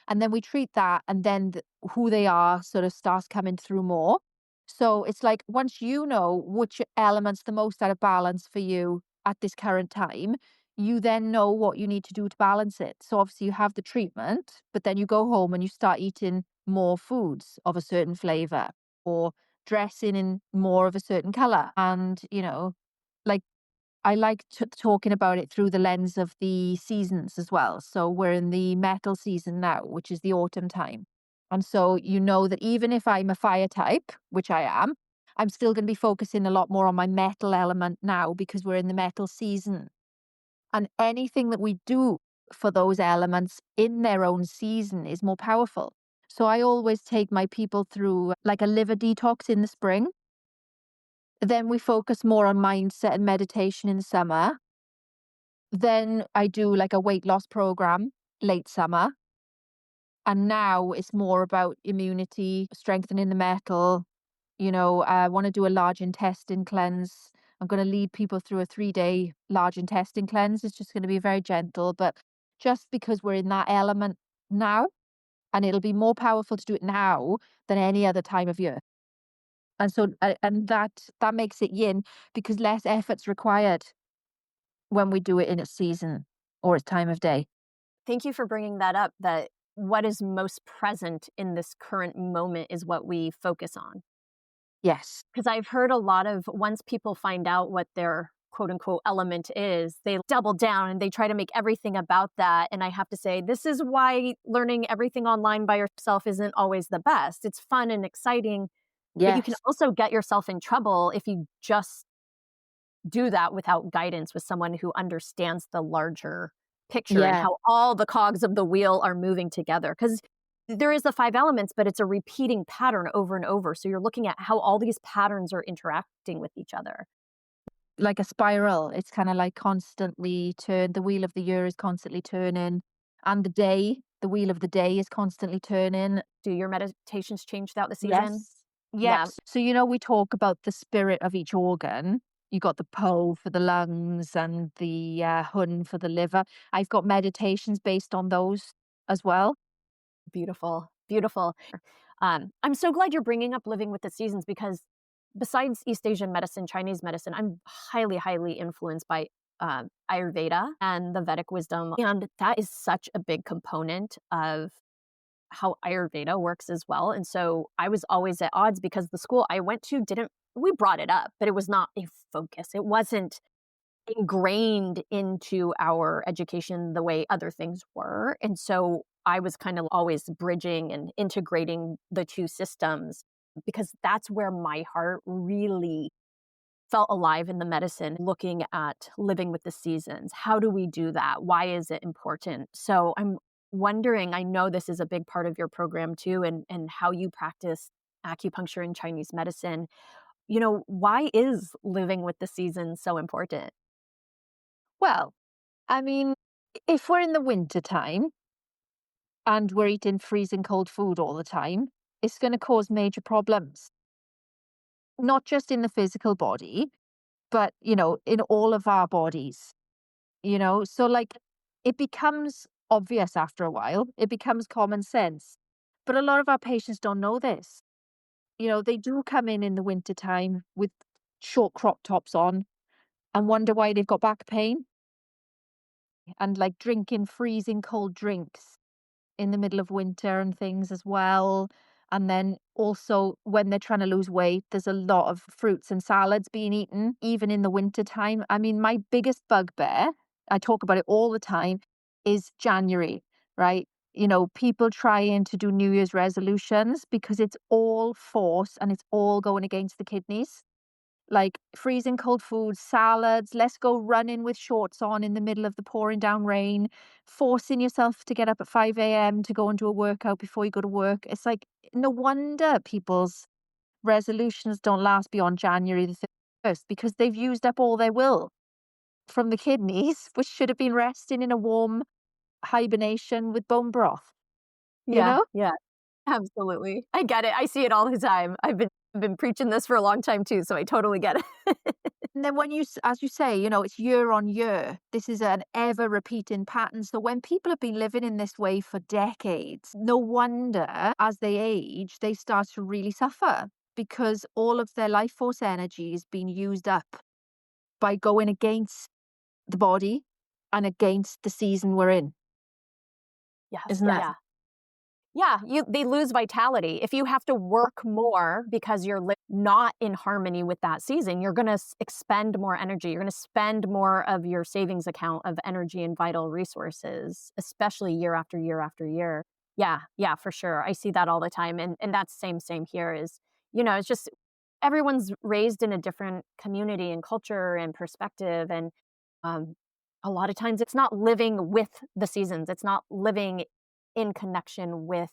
And then we treat that, and then who they are sort of starts coming through more. So it's like, once you know which element's the most out of balance for you at this current time, you then know what you need to do to balance it. So obviously you have the treatment, but then you go home and you start eating more foods of a certain flavor, or dressing in more of a certain color. And, like, I like talking about it through the lens of the seasons as well. So we're in the metal season now, which is the autumn time. And so you know that even if I'm a fire type, which I am, I'm still going to be focusing a lot more on my metal element now because we're in the metal season. And anything that we do for those elements in their own season is more powerful. So I always take my people through like a liver detox in the spring. Then we focus more on mindset and meditation in the summer. Then I do like a weight loss program late summer. And now it's more about immunity, strengthening the metal. I want to do a large intestine cleanse. I'm going to lead people through a 3-day large intestine cleanse. It's just going to be very gentle, but just because we're in that element now, and it'll be more powerful to do it now than any other time of year. And so, and that makes it yin because less effort's required when we do it in its season or its time of day. Thank you for bringing that up, that what is most present in this current moment is what we focus on. Yes. Because I've heard a lot of, once people find out what their quote unquote element is, they double down and they try to make everything about that. And I have to say, this is why learning everything online by yourself isn't always the best. It's fun and exciting, but you can Yes. also get yourself in trouble if you just do that without guidance with someone who understands the larger picture and Yeah. how all the cogs of the wheel are moving together. Because there is the 5 elements, but it's a repeating pattern over and over. So you're looking at how all these patterns are interacting with each other. Like a spiral. It's kind of like constantly the wheel of the year is constantly turning. And the wheel of the day is constantly turning. Do your meditations change throughout the season? Yes. Yep. Yeah, So, we talk about the spirit of each organ. You got the Po for the lungs and the Hun for the liver. I've got meditations based on those as well. beautiful, beautiful. I'm so glad you're bringing up living with the seasons because besides East Asian medicine, Chinese medicine, I'm highly, highly influenced by Ayurveda and the Vedic wisdom. And that is such a big component of how Ayurveda works as well. And so I was always at odds because the school I went to we brought it up, but it was not a focus. It wasn't ingrained into our education the way other things were. And so I was kind of always bridging and integrating the two systems because that's where my heart really felt alive in the medicine, looking at living with the seasons. How do we do that? Why is it important? So I'm wondering, I know this is a big part of your program too, and how you practice acupuncture and Chinese medicine. Why is living with the seasons so important? Well, I mean, if we're in the winter time and we're eating freezing cold food all the time, it's going to cause major problems, not just in the physical body, but, in all of our bodies, So, like, it becomes obvious after a while, it becomes common sense. But a lot of our patients don't know this. They do come in the winter time with short crop tops on and wonder why they've got back pain and like drinking freezing cold drinks in the middle of winter and things as well. And then also when they're trying to lose weight, there's a lot of fruits and salads being eaten, even in the winter time. I mean, my biggest bugbear, I talk about it all the time, is January, right? People trying to do New Year's resolutions because it's all force and it's all going against the kidneys, like freezing cold food, salads, let's go running with shorts on in the middle of the pouring down rain, forcing yourself to get up at 5 a.m. to go and do a workout before you go to work. It's like, no wonder people's resolutions don't last beyond January the 31st because they've used up all their will. from the kidneys, which should have been resting in a warm hibernation with bone broth, you Yeah, know? yeah, absolutely. I get it. I see it all the time. I've been preaching this for a long time too, so I totally get it. And then when as you say, it's year on year. This is an ever repeating pattern. So when people have been living in this way for decades, no wonder as they age, they start to really suffer because all of their life force energy is being used up by going against the body and against the season we're in. Yes, Isn't that? yeah. Yeah, they lose vitality. If you have to work more because you're not in harmony with that season, you're gonna expend more energy. You're gonna spend more of your savings account of energy and vital resources, especially year after year after year. Yeah, yeah, for sure. I see that all the time, and that's same here is, it's just everyone's raised in a different community and culture and perspective, and um, a lot of times it's not living with the seasons. It's not living in connection with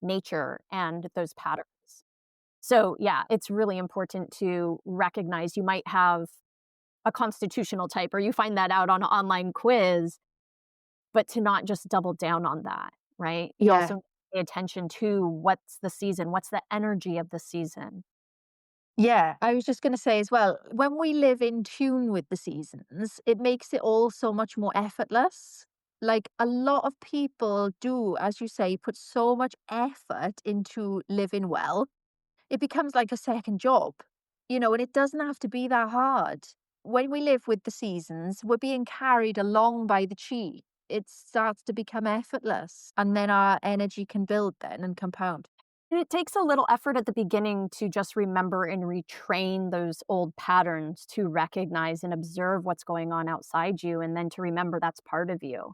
nature and those patterns. So, yeah, it's really important to recognize you might have a constitutional type or you find that out on an online quiz, but to not just double down on that, right? You Yeah. also pay attention to what's the season, what's the energy of the season. Yeah, I was just going to say as well, when we live in tune with the seasons, it makes it all so much more effortless. Like a lot of people do, as you say, put so much effort into living well. It becomes like a second job, and it doesn't have to be that hard. When we live with the seasons, we're being carried along by the chi. It starts to become effortless, and then our energy can build then and compound. And it takes a little effort at the beginning to just remember and retrain those old patterns to recognize and observe what's going on outside you, and then to remember that's part of you.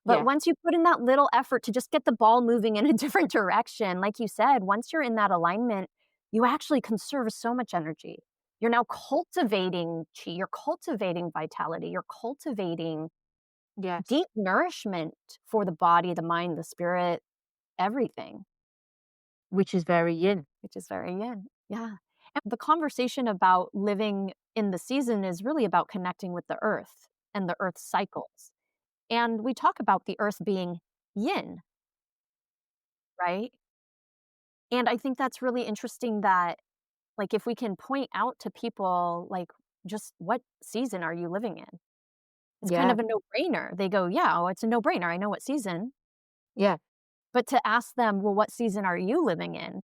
But Yeah, once you put in that little effort to just get the ball moving in a different direction, like you said, once you're in that alignment, you actually conserve so much energy. You're now cultivating chi, you're cultivating vitality, you're cultivating yes, deep nourishment for the body, the mind, the spirit, everything, which is very yin. which is very yin. Yeah. And the conversation about living in the season is really about connecting with the earth and the earth cycles. And we talk about the earth being yin, right? And I think that's really interesting that, like, if we can point out to people, like, just what season are you living in? It's kind Yeah, of a no-brainer. They go, "Yeah, oh, it's a no-brainer. I know what season." yeah, But to ask them, "Well, what season are you living in?"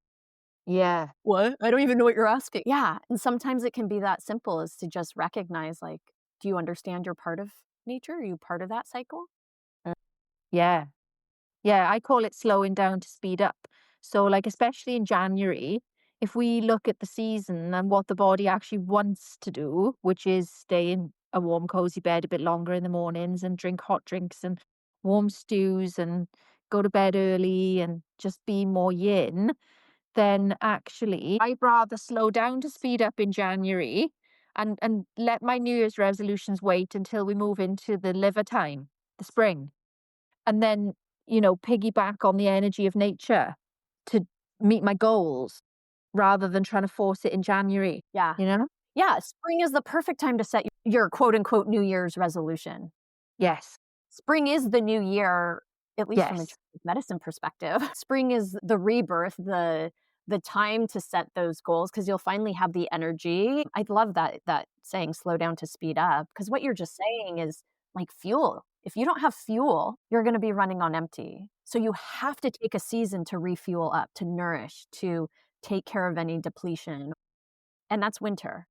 yeah. "What? I don't even know what you're asking." Yeah, and sometimes it can be that simple as to just recognize, like, do you understand you're part of nature? Are you part of that cycle? Mm. Yeah. Yeah, I call it slowing down to speed up. So, like, especially in January, if we look at the season and what the body actually wants to do, which is stay in a warm, cozy bed a bit longer in the mornings and drink hot drinks and warm stews and go to bed early and just be more yin, then actually I'd rather slow down to speed up in January and let my New Year's resolutions wait until we move into the liver time, the spring, and then, piggyback on the energy of nature to meet my goals rather than trying to force it in January, Yeah. you know? Yeah, spring is the perfect time to set your quote unquote New Year's resolution. Yes. Spring is the new year, at least from a Yes. Chinese medicine perspective. Spring is the rebirth, the time to set those goals because you'll finally have the energy. I love that saying slow down to speed up because what you're just saying is like fuel. If you don't have fuel, you're going to be running on empty. So you have to take a season to refuel up, to nourish, to take care of any depletion. And that's winter.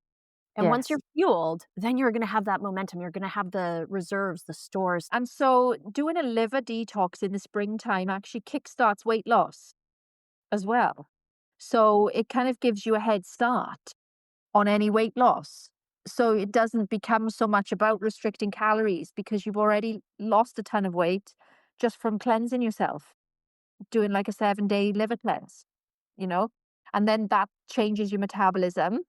And once you're Yes. fueled, then you're gonna have that momentum, you're gonna have the reserves, the stores. And so doing a liver detox in the springtime actually kickstarts weight loss as well. So it kind of gives you a head start on any weight loss. So it doesn't become so much about restricting calories because you've already lost a ton of weight just from cleansing yourself, doing like a 7-day liver cleanse, you know? And then that changes your metabolism.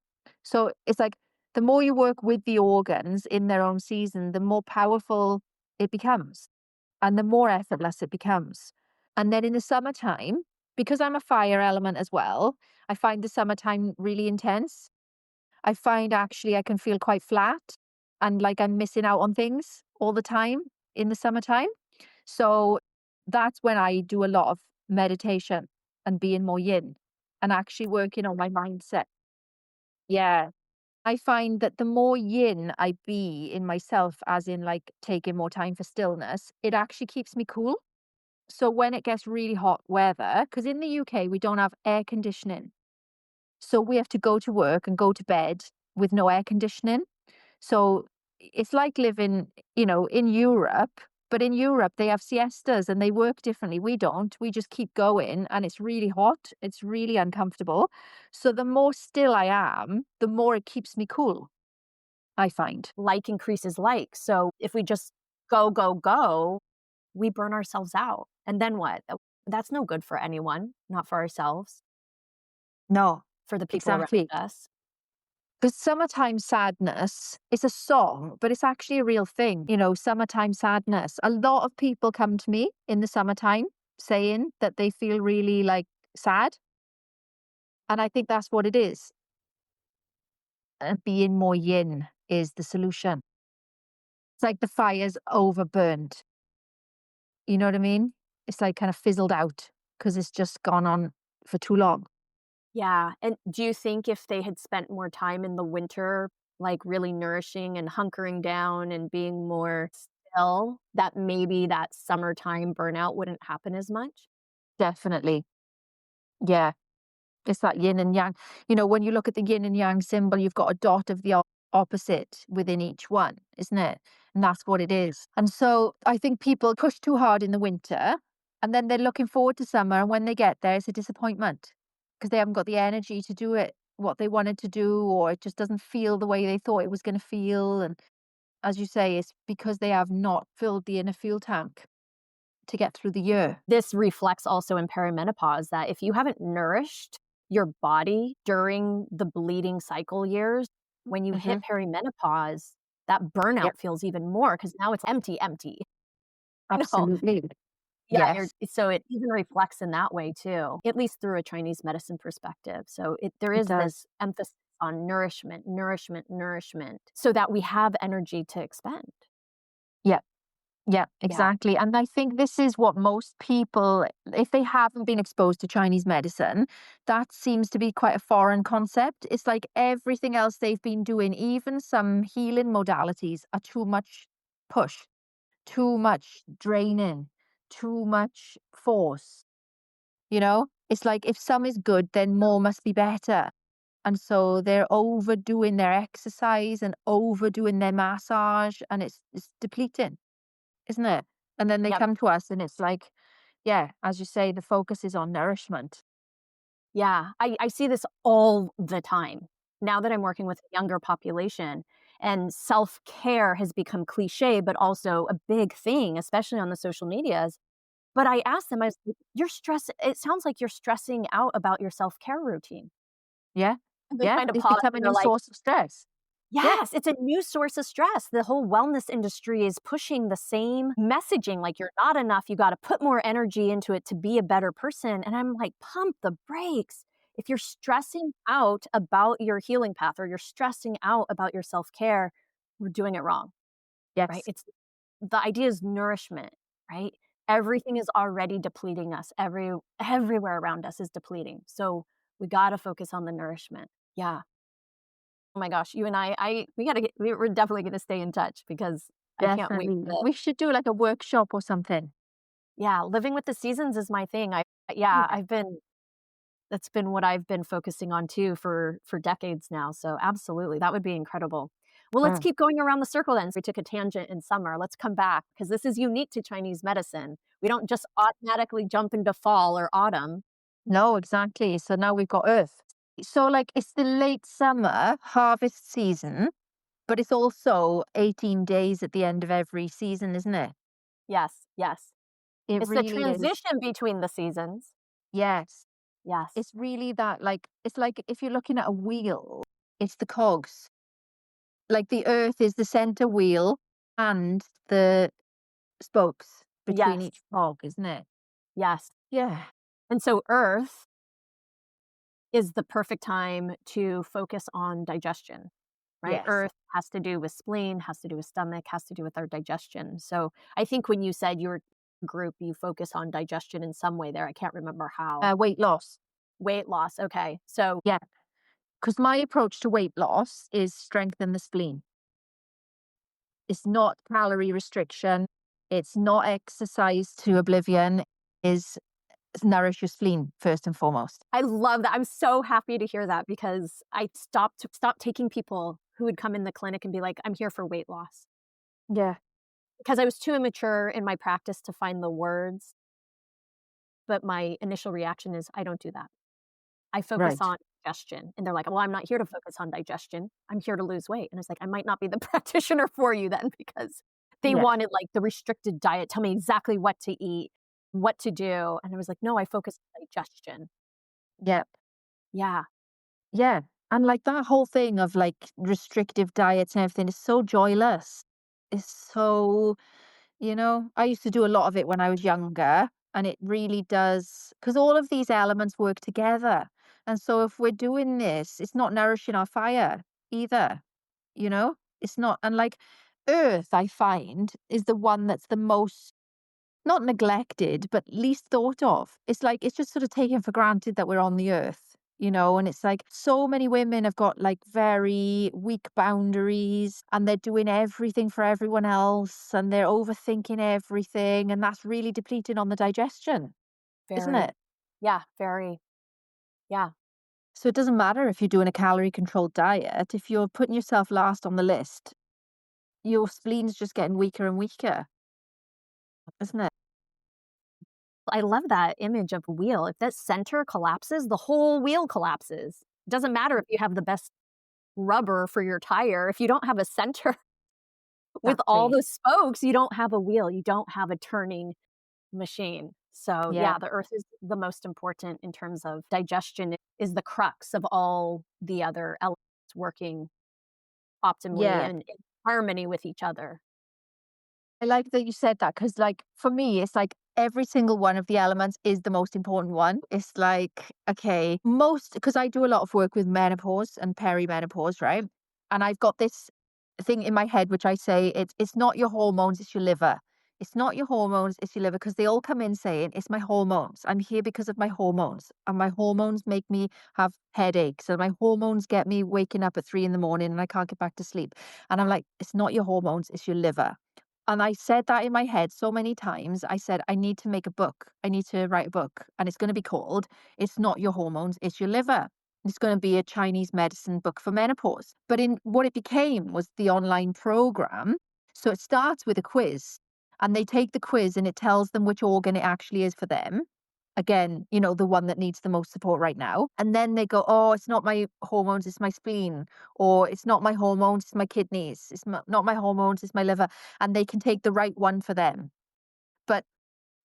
So it's like the more you work with the organs in their own season, the more powerful it becomes and the more effortless it becomes. And then in the summertime, because I'm a fire element as well, I find the summertime really intense. I find actually I can feel quite flat and like I'm missing out on things all the time in the summertime. So that's when I do a lot of meditation and being more yin and actually working on my mindset. Yeah. I find that the more yin I be in myself, as in like taking more time for stillness, it actually keeps me cool. So when it gets really hot weather, because in the UK we don't have air conditioning. So we have to go to work and go to bed with no air conditioning. So it's like living, in Europe, but in Europe they have siestas and they work differently. We don't. We just keep going and it's really hot. It's really uncomfortable. So the more still I am, the more it keeps me cool, I find. Like increases like. So if we just go, go, go, we burn ourselves out. And then what? That's no good for anyone, not for ourselves, No, for the people around exactly. us. Because summertime sadness is a song, but it's actually a real thing. Summertime sadness. A lot of people come to me in the summertime saying that they feel really like sad. And I think that's what it is. And being more yin is the solution. It's like the fire's overburned. You know what I mean? It's like kind of fizzled out because it's just gone on for too long. Yeah. And do you think if they had spent more time in the winter, like really nourishing and hunkering down and being more still, that maybe that summertime burnout wouldn't happen as much? Definitely. Yeah. It's that yin and yang. When you look at the yin and yang symbol, you've got a dot of the opposite within each one, isn't it? And that's what it is. And so I think people push too hard in the winter and then they're looking forward to summer. And when they get there, it's a disappointment because they haven't got the energy to do it, what they wanted to do, or it just doesn't feel the way they thought it was going to feel. And as you say, it's because they have not filled the inner fuel tank to get through the year. This reflects also in perimenopause that if you haven't nourished your body during the bleeding cycle years, when you hit Hmm. perimenopause, that burnout Yep. feels even more because now it's empty, empty. You know? Absolutely. Yeah, you're Yes, so it even reflects in that way too, at least through a Chinese medicine perspective. So there it is does. this emphasis on nourishment, nourishment, nourishment, so that we have energy to expend. Yeah. Yeah, Yeah. exactly. And I think this is what most people, if they haven't been exposed to Chinese medicine, that seems to be quite a foreign concept. It's like everything else they've been doing, even some healing modalities, are too much push, too much draining, too much force. It's like if some is good, then more must be better. And so they're overdoing their exercise and overdoing their massage, and it's depleting, isn't it? And then they Yep. come to us and it's like, yeah, as you say, the focus is on nourishment. Yeah, I see this all the time. Now that I'm working with a younger population and self-care has become cliche, but also a big thing, especially on the social medias. But I asked them, I was like, "You're stress it sounds like you're stressing out about your self-care routine." Yeah. And they Yeah. kind of It's pause become a and they're new like, source of stress. Yeah. yes, it's a new source of stress. The whole wellness industry is pushing the same messaging, like you're not enough, you gotta put more energy into it to be a better person, and I'm like, "Pump the brakes." If you're stressing out about your healing path or you're stressing out about your self-care, we're doing it wrong, right? Yes. It's the idea is nourishment, right? Everything is already depleting us. Everywhere around us is depleting. So we gotta focus on the nourishment. Yeah. Oh my gosh, you and we gotta we're definitely gonna stay in touch because I can't wait Definitely. to We should do like a workshop or something. yeah, living with the seasons is my thing. Yeah, Yeah. that's been what I've been focusing on too for decades now. So absolutely, that would be incredible. Well, let's Mm. keep going around the circle then. So we took a tangent in summer. Let's come back because this is unique to Chinese medicine. We don't just automatically jump into fall or autumn. No, exactly. So now we've got Earth. So, like, it's the late summer harvest season, but it's also 18 days at the end of every season, isn't it? Yes, yes. It It's the really is. transition between the seasons. Yes. Yes. It's really that, like, it's like if you're looking at a wheel, it's the cogs. Like the earth is the center wheel and the spokes between Yes. each cog, isn't it? Yes. Yeah. And so Earth is the perfect time to focus on digestion. right? Yes. Earth has to do with spleen, has to do with stomach, has to do with our digestion. So I think when you said your group, you focus on digestion in some way there. I can't remember how. Weight loss. Weight loss. Okay. So Yeah. Because my approach to weight loss is strengthen the spleen. It's not calorie restriction. It's not exercise to oblivion. Is nourish your spleen first and foremost. I love that. I'm so happy to hear that because I stopped taking people who would come in the clinic and be like, I'm here for weight loss. Yeah. Because I was too immature in my practice to find the words. But my initial reaction is, I don't do that. I focus Right. on digestion. And they're like, well, I'm not here to focus on digestion. I'm here to lose weight. And it's like, I might not be the practitioner for you then because they Yeah. wanted like the restricted diet. Tell me exactly what to eat, what to do. And I was like, no, I focus on digestion. Yeah. Yeah, Yeah. And like that whole thing of like restrictive diets and everything is so joyless. It's so, I used to do a lot of it when I was younger, and it really does, because all of these elements work together. And so if we're doing this, it's not nourishing our fire either, It's not. And like earth, I find, is the one that's the most not neglected, but least thought of. It's like it's just sort of taken for granted that we're on the earth, and it's like so many women have got like very weak boundaries and they're doing everything for everyone else and they're overthinking everything. And that's really depleting on the digestion, isn't very. it? Yeah, very. Yeah. So it doesn't matter if you're doing a calorie controlled diet, if you're putting yourself last on the list, your spleen's just getting weaker and weaker, isn't it? I love that image of a wheel. If that center collapses, the whole wheel collapses. It doesn't matter if you have the best rubber for your tire. If you don't have a center with all Exactly. the spokes, you don't have a wheel. You don't have a turning machine. So, Yeah. yeah, the earth is the most important in terms of digestion is the crux of all the other elements working optimally Yeah. and in harmony with each other. I like that you said that because, like, for me, it's like every single one of the elements is the most important one. It's like, okay, because I do a lot of work with menopause and perimenopause, right? And I've got this thing in my head, which I say it's not your hormones, it's your liver. It's not your hormones, it's your liver, because they all come in saying, it's my hormones. I'm here because of my hormones. And my hormones make me have headaches. And my hormones get me waking up at 3 in the morning and I can't get back to sleep. And I'm like, it's not your hormones, it's your liver. And I said that in my head so many times. I said, I need to make a book. I need to write a book. And it's going to be called It's Not Your Hormones, It's Your Liver. It's going to be a Chinese medicine book for menopause. But in what it became was the online program. So it starts with a quiz and they take the quiz and it tells them which organ it actually is for them. Again, the one that needs the most support right now. And then they go, oh, it's not my hormones, it's my spleen. Or it's not my hormones, it's my kidneys. It's not my hormones, it's my liver. And they can take the right one for them. But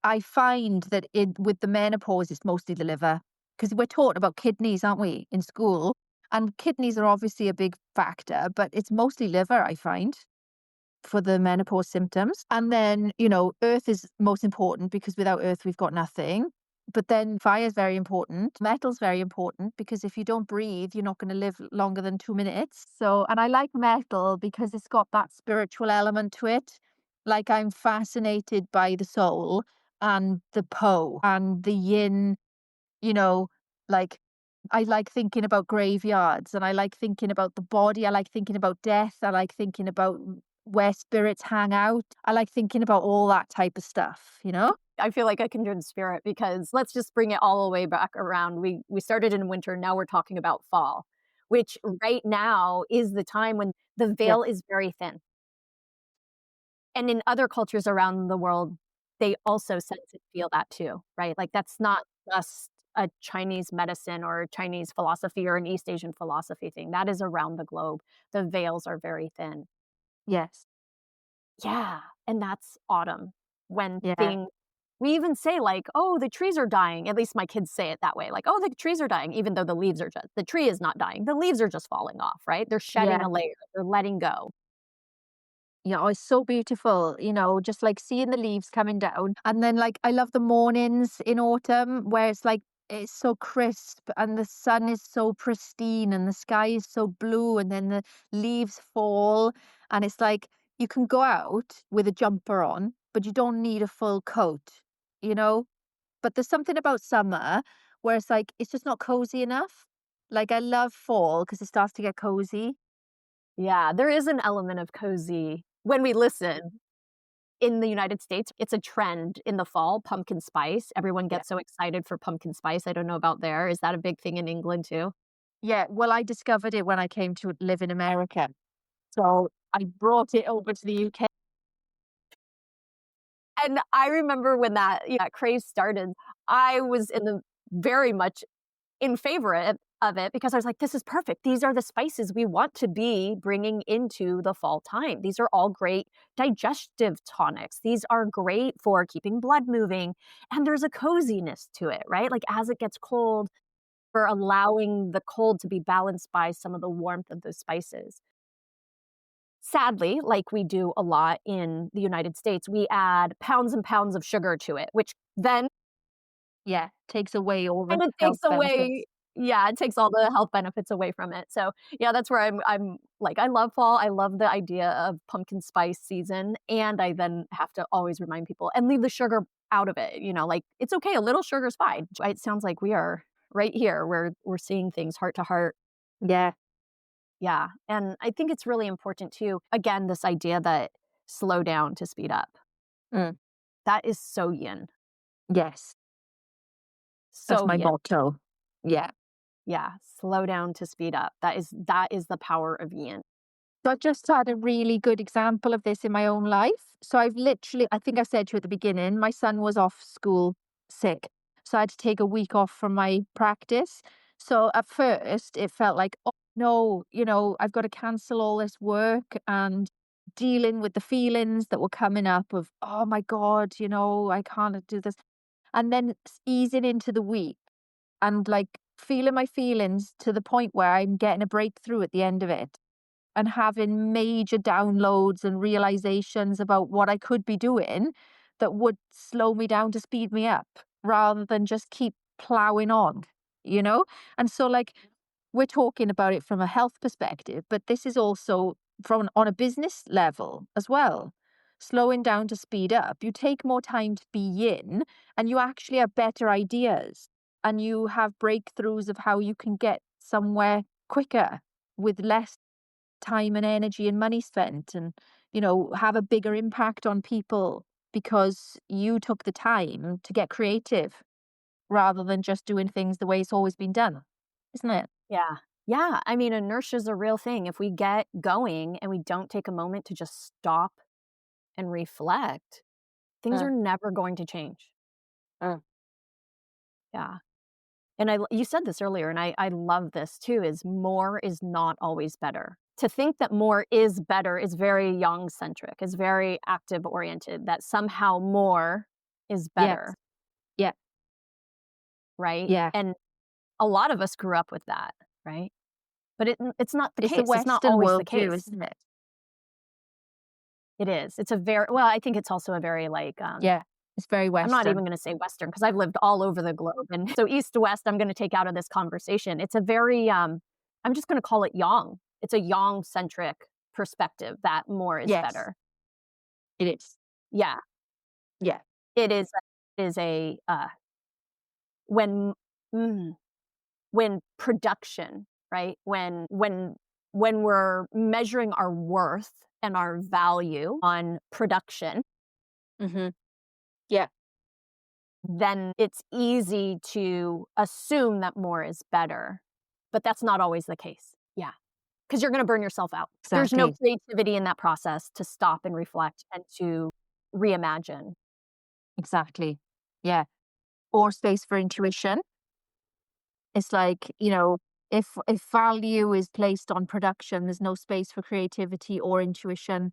I find that with the menopause, it's mostly the liver. Because we're taught about kidneys, aren't we, in school? And kidneys are obviously a big factor, but it's mostly liver, I find, for the menopause symptoms. And then, earth is most important because without earth, we've got nothing. But then fire is very important. Metal's very important because if you don't breathe, you're not going to live longer than 2 minutes. So, and I like metal because it's got that spiritual element to it. Like I'm fascinated by the soul and the Po and the yin, you know, like I like thinking about graveyards and I like thinking about the body. I like thinking about death. I like thinking about where spirits hang out. I like thinking about all that type of stuff? I feel like I can do spirit because let's just bring it all the way back around. We started in winter, now we're talking about fall, which right now is the time when the Yeah. veil is very thin. And in other cultures around the world, they also sense and feel that too, right? Like that's not just a Chinese medicine or a Chinese philosophy or an East Asian philosophy thing. That is around the globe. The veils are very thin. Yes. Yeah, and that's autumn when Yeah. things we even say like, "Oh, the trees are dying." At least my kids say it that way. Like, "Oh, the trees are dying," even though the tree is not dying. The leaves are just falling off, right? They're shedding Yeah. a layer. They're letting go. Yeah, oh, it's so beautiful, just like seeing the leaves coming down. And then like I love the mornings in autumn where it's like it's so crisp and the sun is so pristine and the sky is so blue and then the leaves fall and it's like you can go out with a jumper on, but you don't need a full coat, you know? But there's something about summer where it's like it's just not cozy enough. Like I love fall because it starts to get cozy. Yeah, there is an element of cozy when we listen. In the United States, it's a trend in the fall, pumpkin spice. Everyone Yeah. gets so excited for pumpkin spice. I don't know about there. Is that a big thing in England too? Yeah, well, I discovered it when I came to live in America. So I brought it over to the UK. And I remember when that craze started, I was in the very much in favor of it because I was like, this is perfect. These are the spices we want to be bringing into the fall time. These are all great digestive tonics. These are great for keeping blood moving. And there's a coziness to it, right? Like as it gets cold, for allowing the cold to be balanced by some of the warmth of those spices. Sadly, like we do a lot in the United States, we add pounds and pounds of sugar to it, which then Yeah, takes away all the kind of health takes away. benefits. Yeah, it takes all the health benefits away from it. So, yeah, that's where I'm like, I love fall. I love the idea of pumpkin spice season, and I then have to always remind people and leave the sugar out of it, like, it's okay, a little sugar is fine. It sounds like we are right here where we're seeing things heart to heart. Yeah. Yeah, and I think it's really important too, again, this idea that slow down to speed up. Mm. That is so yin. Yes, that's So my yin. motto. Yeah. Yeah, slow down to speed up. That is the power of yin. So I've just had a really good example of this in my own life. So I've literally, I think I said to you at the beginning, my son was off school sick. So I had to take a week off from my practice. So at first it felt like, oh no, I've got to cancel all this work and dealing with the feelings that were coming up of, oh my God, I can't do this. And then easing into the week and like feeling my feelings to the point where I'm getting a breakthrough at the end of it and having major downloads and realizations about what I could be doing that would slow me down to speed me up rather than just keep plowing on, you know? And so, like, we're talking about it from a health perspective, but this is also from on a business level as well. Slowing down to speed up, you take more time to be yin and you actually have better ideas and you have breakthroughs of how you can get somewhere quicker with less time and energy and money spent and have a bigger impact on people because you took the time to get creative rather than just doing things the way it's always been done, isn't it? Yeah. Yeah, I mean, inertia is a real thing. If we get going and we don't take a moment to just stop and reflect, things Mm, are never going to change. mm. Yeah. And you said this earlier, and I love this too, is more is not always better. To think that more is better is very yang centric, is very active oriented, that somehow more is Yes. better, Yeah. right? Yeah. And a lot of us grew up with that, right? But it's not the It's the case. It's not Western always the worldview, case. isn't it? It is. It's a very well, I think it's also a very like Yeah. It's very I'm not Western. even going to say Western because I've lived all over the globe. And so East to West, I'm going to take out of this conversation. It's a very, I'm just going to call it yang. It's a yang centric perspective that more is Yes, better. it is. Yeah, Yeah. it is a, when, mm, when production, right? When we're measuring our worth and our value on production, Hmm. Yeah. then it's easy to assume that more is better. But that's not always the case. Yeah. Because you're going to burn yourself out. There's no Exactly. creativity in that process to stop and reflect and to reimagine. Exactly. Yeah. Or space for intuition. It's like, if value is placed on production, there's no space for creativity or intuition,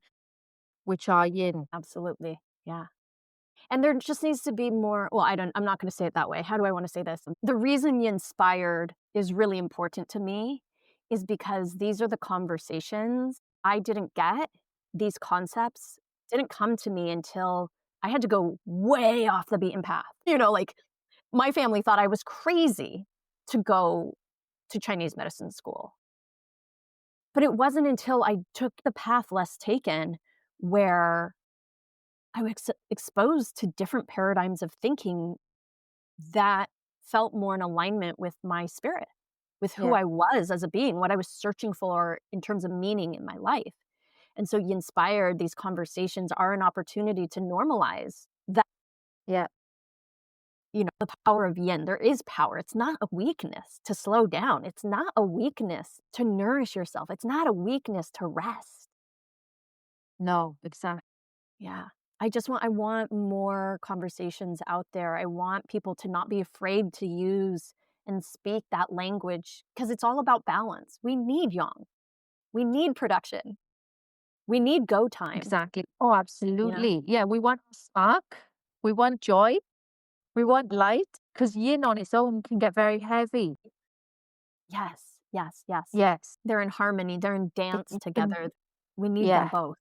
which are yin. Absolutely. Yeah. And there just needs to be more. Well, I'm not going to say it that way. How do I want to say this? The reason Yinspired is really important to me is because these are the conversations I didn't get. These concepts didn't come to me until I had to go way off the beaten path. Like My family thought I was crazy to go to Chinese medicine school. But it wasn't until I took the path less taken where I was exposed to different paradigms of thinking that felt more in alignment with my spirit, with who Yeah. I was as a being, what I was searching for in terms of meaning in my life. And so Yinspired, these conversations are an opportunity to normalize that, Yeah. the power of yin. There is power. It's not a weakness to slow down. It's not a weakness to nourish yourself. It's not a weakness to rest. No, exactly. Yeah. I want more conversations out there. I want people to not be afraid to use and speak that language because it's all about balance. We need yang. We need production. We need go time. Exactly. Oh, Yeah. absolutely. Yeah, we want spark. We want joy. We want light because yin on its own can get very heavy. Yes. Yes. Yes. Yes. They're in harmony. They're in It, dance you can, together. We need them yeah. both.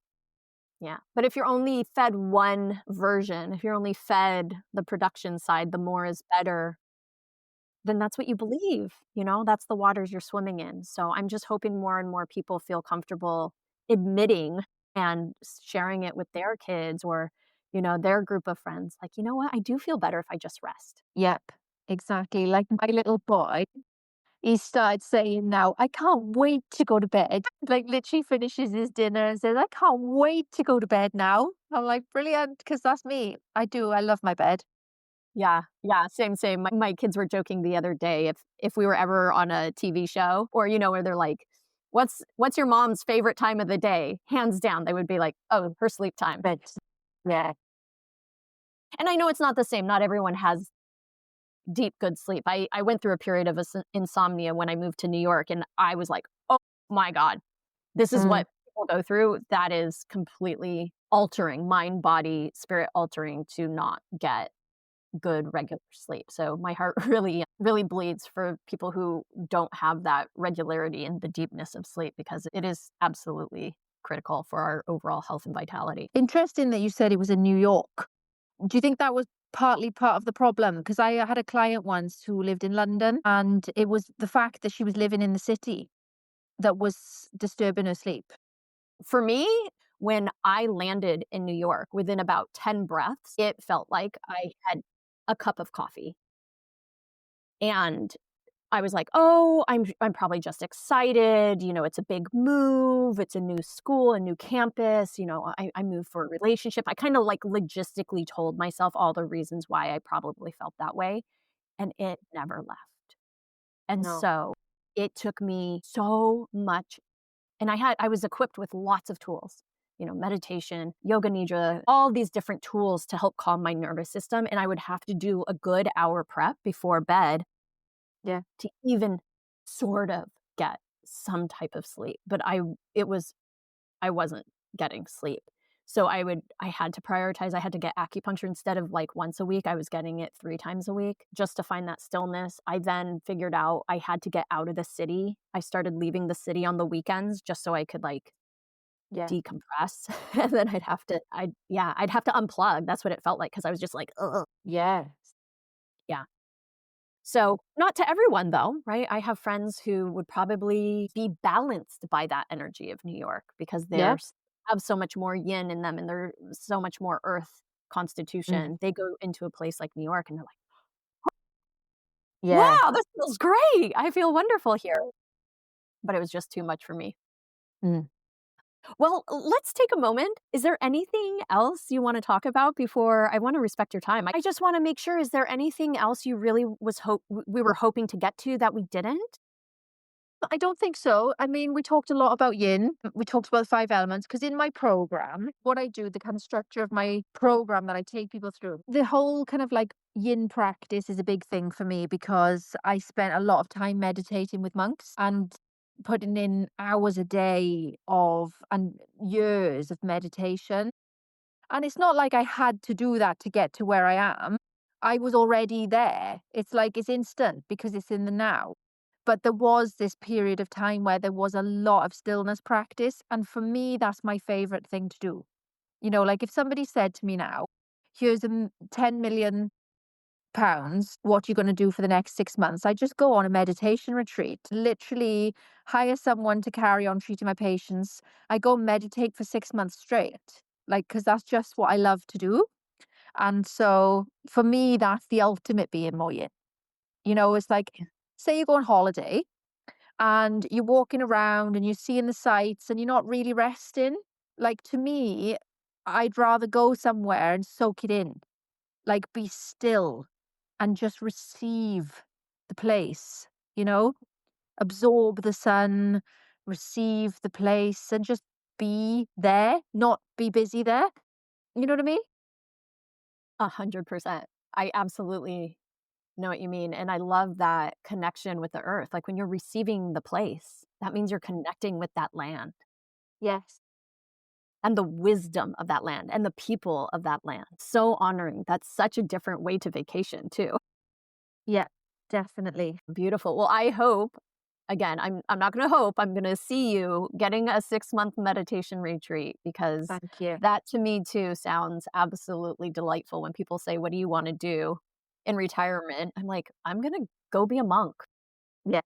Yeah. But if you're only fed one version, if you're only fed the production side, the more is better, then that's what you believe, that's the waters you're swimming in. So I'm just hoping more and more people feel comfortable admitting and sharing it with their kids or, their group of friends. Like, you know what? I do feel better if I just rest. Yep. Exactly. Like my little boy, he started saying now, I can't wait to go to bed. Like literally finishes his dinner and says, I can't wait to go to bed now. I'm like, brilliant, because that's me. I do. I love my bed. Yeah, yeah, same, same. My kids were joking the other day if we were ever on a TV show or, where they're like, what's your mom's favorite time of the day? Hands down, they would be like, oh, her sleep time. Bed. Yeah. And I know it's not the same. Not everyone has deep, good sleep. I went through a period of insomnia when I moved to New York, and I was like, oh my God, this is Mm. what people go through. That is completely altering, mind, body, spirit altering to not get good regular sleep. So my heart really, really bleeds for people who don't have that regularity and the deepness of sleep because it is absolutely critical for our overall health and vitality. Interesting that you said it was in New York. Do you think that was partly part of the problem? Because I had a client once who lived in London, and it was the fact that she was living in the city that was disturbing her sleep. For me, when I landed in New York, within about 10 breaths, it felt like I had a cup of coffee. And I was like, "Oh, I'm probably just excited, it's a big move, it's a new school, a new campus, I moved for a relationship." I kinda, like, logistically told myself all the reasons why I probably felt that way, and it never left. And No. so, it took me so much and I was equipped with lots of tools, meditation, yoga nidra, all these different tools to help calm my nervous system, and I would have to do a good hour prep before bed Yeah. to even sort of get some type of sleep, but I wasn't getting sleep. So I had to prioritize, I had to get acupuncture instead of, like, once a week, I was getting it 3 times a week just to find that stillness. I then figured out I had to get out of the city. I started leaving the city on the weekends just so I could, like, Yeah. decompress, and then I'd have to unplug. That's what it felt like because I was just like, "Ugh." Yeah. Yeah. So, not to everyone though, right? I have friends who would probably be balanced by that energy of New York because Yeah. have so much more yin in them and they're so much more earth Mm. constitution. They go into a place like New York and they're like, Yeah. "Wow, this feels great. I feel wonderful here." But it was just too much for me. Mm. Well, let's take a moment. Is there anything else you want to talk about before I want to respect your time? I just want to make sure, is there anything else you really we were hoping to get to that we didn't? I don't think so. I mean, we talked a lot about yin. We talked about 5 elements because in my program, what I do, the kind of structure of my program that I take people through, the whole kind of like yin practice is a big thing for me because I spent a lot of time meditating with monks and putting in hours a day of and years of meditation. And it's not like I had to do that to get to where I am. I was already there. It's like it's instant because it's in the now. But there was this period of time where there was a lot of stillness practice. And for me, that's my favorite thing to do. Like if somebody said to me now, here's 10 million pounds, what you're going to do for the next 6 months, I just go on a meditation retreat, literally hire someone to carry on treating my patients. I go meditate for 6 months straight, like, because that's just what I love to do. And so for me, that's the ultimate being more yin. It's like, say you go on holiday and you're walking around and you're seeing the sights and you're not really resting. Like, to me, I'd rather go somewhere and soak it in, like, be still and just receive the place, you know, absorb the sun, receive the place, and just be there, not be busy there. You know what I mean? 100%. I absolutely know what you mean, and I love that connection with the earth. Like, when you're receiving the place, that means you're connecting with that land Yes. and the wisdom of that land and the people of that land. So honoring. That's such a different way to vacation too. Yeah, definitely. Beautiful. Well, I hope, again, I'm not gonna hope, I'm gonna see you getting a 6-month meditation retreat, because Thank you. that to me too sounds absolutely delightful. When people say, "What do you wanna do in retirement?" I'm like, "I'm gonna go be a monk." Yeah.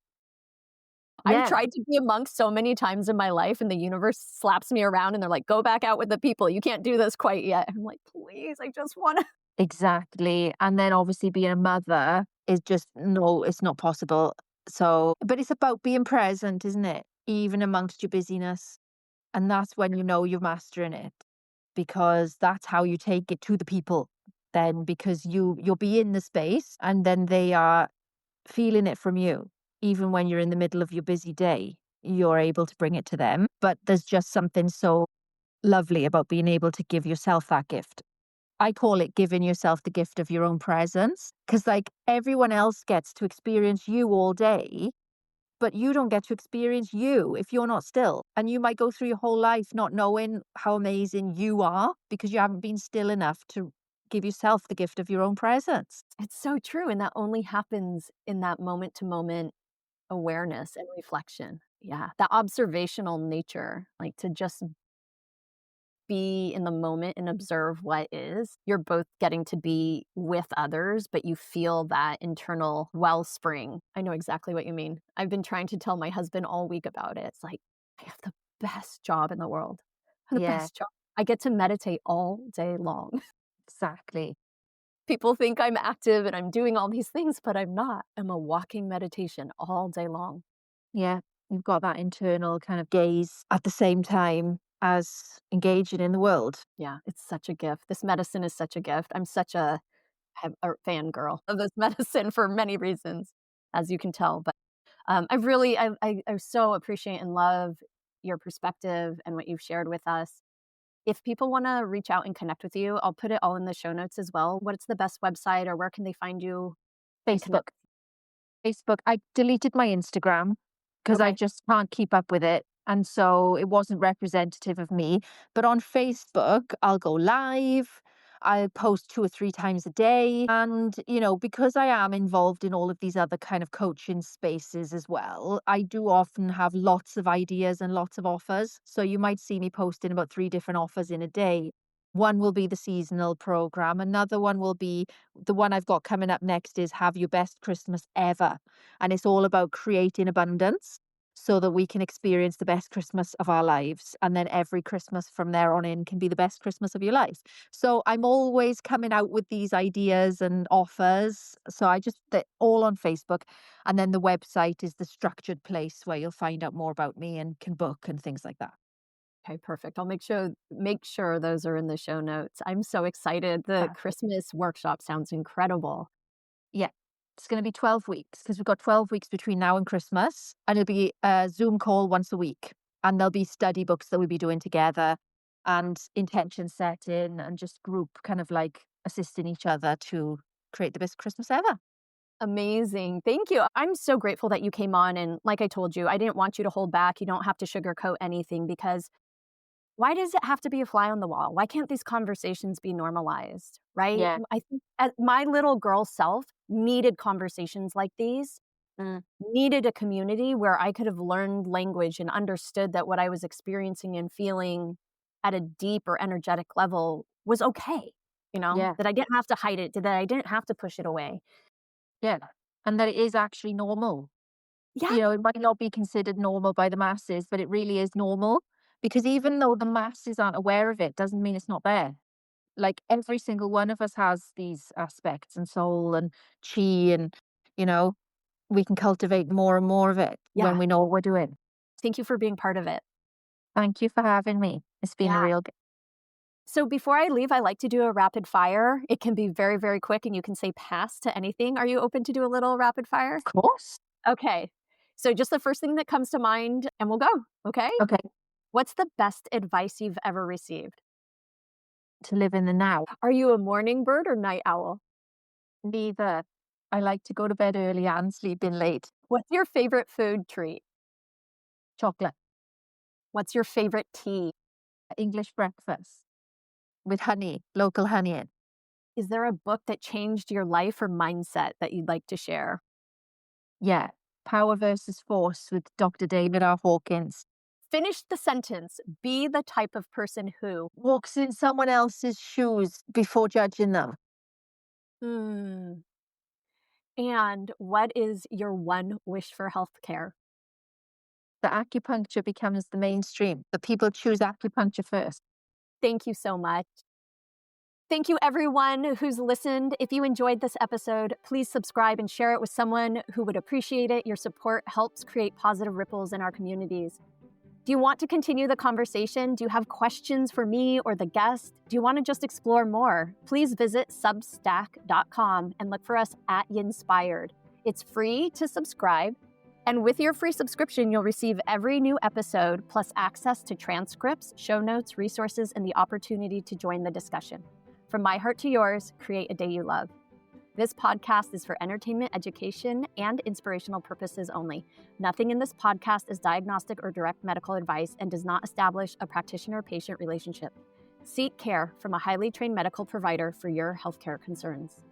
I've Yeah, tried to be a monk so many times in my life, and the universe slaps me around and they're like, "Go back out with the people. You can't do this quite yet." I'm like, "Please, I just wanna." exactly. And then obviously being a mother is just, no, it's not possible. So, but it's about being present, isn't it? Even amongst your busyness. And that's when you know you're mastering it, because that's how you take it to the people then, because you'll be in the space and then they are feeling it from you. Even when you're in the middle of your busy day, you're able to bring it to them. But there's just something so lovely about being able to give yourself that gift. I call it giving yourself the gift of your own presence, because, like, everyone else gets to experience you all day, but you don't get to experience you if you're not still. And you might go through your whole life not knowing how amazing you are because you haven't been still enough to give yourself the gift of your own presence. It's so true, and that only happens in that moment to moment awareness and reflection. Yeah, that observational nature, like, to just be in the moment and observe what is. You're both getting to be with others, but you feel that internal wellspring. I know exactly what you mean. I've been trying to tell my husband all week about it. It's like, I have the best job in the world. I have the Yeah, best job. I get to meditate all day long. exactly. People think I'm active and I'm doing all these things, but I'm not. I'm a walking meditation all day long. Yeah, you've got that internal kind of gaze at the same time as engaging in the world. Yeah, it's such a gift. This medicine is such a gift. I'm such a fangirl of this medicine for many reasons, as you can tell. But I really, I so appreciate and love your perspective and what you've shared with us. If people want to reach out and connect with you, I'll put it all in the show notes as well. What's the best website, or where can they find you and connect? Facebook. Facebook. I deleted my Instagram because I Okay. just can't keep up with it. And so it wasn't representative of me. But on Facebook, I'll go live. I post 2 or 3 times a day. And, because I am involved in all of these other kind of coaching spaces as well, I do often have lots of ideas and lots of offers. So you might see me posting about 3 different offers in a day. One will be the seasonal program. Another one will be the one I've got coming up next is Have Your Best Christmas Ever. And it's all about creating abundance so that we can experience the best Christmas of our lives. And then every Christmas from there on in can be the best Christmas of your life. So I'm always coming out with these ideas and offers. So they're all on Facebook. And then the website is the structured place where you'll find out more about me and can book and things like that. Okay, perfect. I'll make sure those are in the show notes. I'm so excited. The Perfect. Christmas workshop sounds incredible. Yeah. It's going to be 12 weeks because we've got 12 weeks between now and Christmas. And it'll be a Zoom call once a week. And there'll be study books that we'll be doing together and intention setting and just group kind of like assisting each other to create the best Christmas ever. Amazing. Thank you. I'm so grateful that you came on. And like I told you, I didn't want you to hold back. You don't have to sugarcoat anything, because why does it have to be a fly on the wall? Why can't these conversations be normalized? Right? Yeah. I think my little girl self needed conversations like these, Mm, needed a community where I could have learned language and understood that what I was experiencing and feeling at a deep or energetic level was okay. Yeah. that I didn't have to hide it, that I didn't have to push it away. Yeah. And that it is actually normal. Yeah. It might not be considered normal by the masses, but it really is normal because even though the masses aren't aware of it, doesn't mean it's not there. Like every single one of us has these aspects and soul and chi and, you know, we can cultivate more and more of it when Yeah. we know what we're doing. Thank you for being part of it. Thank you for having me. It's been a Yeah. real So before I leave, I like to do a rapid fire. It can be very, very quick and you can say pass to anything. Are you open to do a little rapid fire? Of course. Okay. So just the first thing that comes to mind and we'll go. Okay. Okay. What's the best advice you've ever received? To live in the now. Are you a morning bird or night owl? Neither. I like to go to bed early and sleep in late. What's your favorite food treat? Chocolate. What's your favorite tea? English breakfast with honey, local honey in. Is there a book that changed your life or mindset that you'd like to share? Yeah. Power versus Force with Dr. David R. Hawkins. Finish the sentence. Be the type of person who. Walks in someone else's shoes before judging them. Hmm. And what is your one wish for healthcare? The acupuncture becomes the mainstream. The people choose acupuncture first. Thank you so much. Thank you, everyone who's listened. If you enjoyed this episode, please subscribe and share it with someone who would appreciate it. Your support helps create positive ripples in our communities. Do you want to continue the conversation? Do you have questions for me or the guest? Do you want to just explore more? Please visit substack.com and look for us at Yinspired. It's free to subscribe. And with your free subscription, you'll receive every new episode, plus access to transcripts, show notes, resources, and the opportunity to join the discussion. From my heart to yours, create a day you love. This podcast is for entertainment, education, and inspirational purposes only. Nothing in this podcast is diagnostic or direct medical advice and does not establish a practitioner-patient relationship. Seek care from a highly trained medical provider for your healthcare concerns.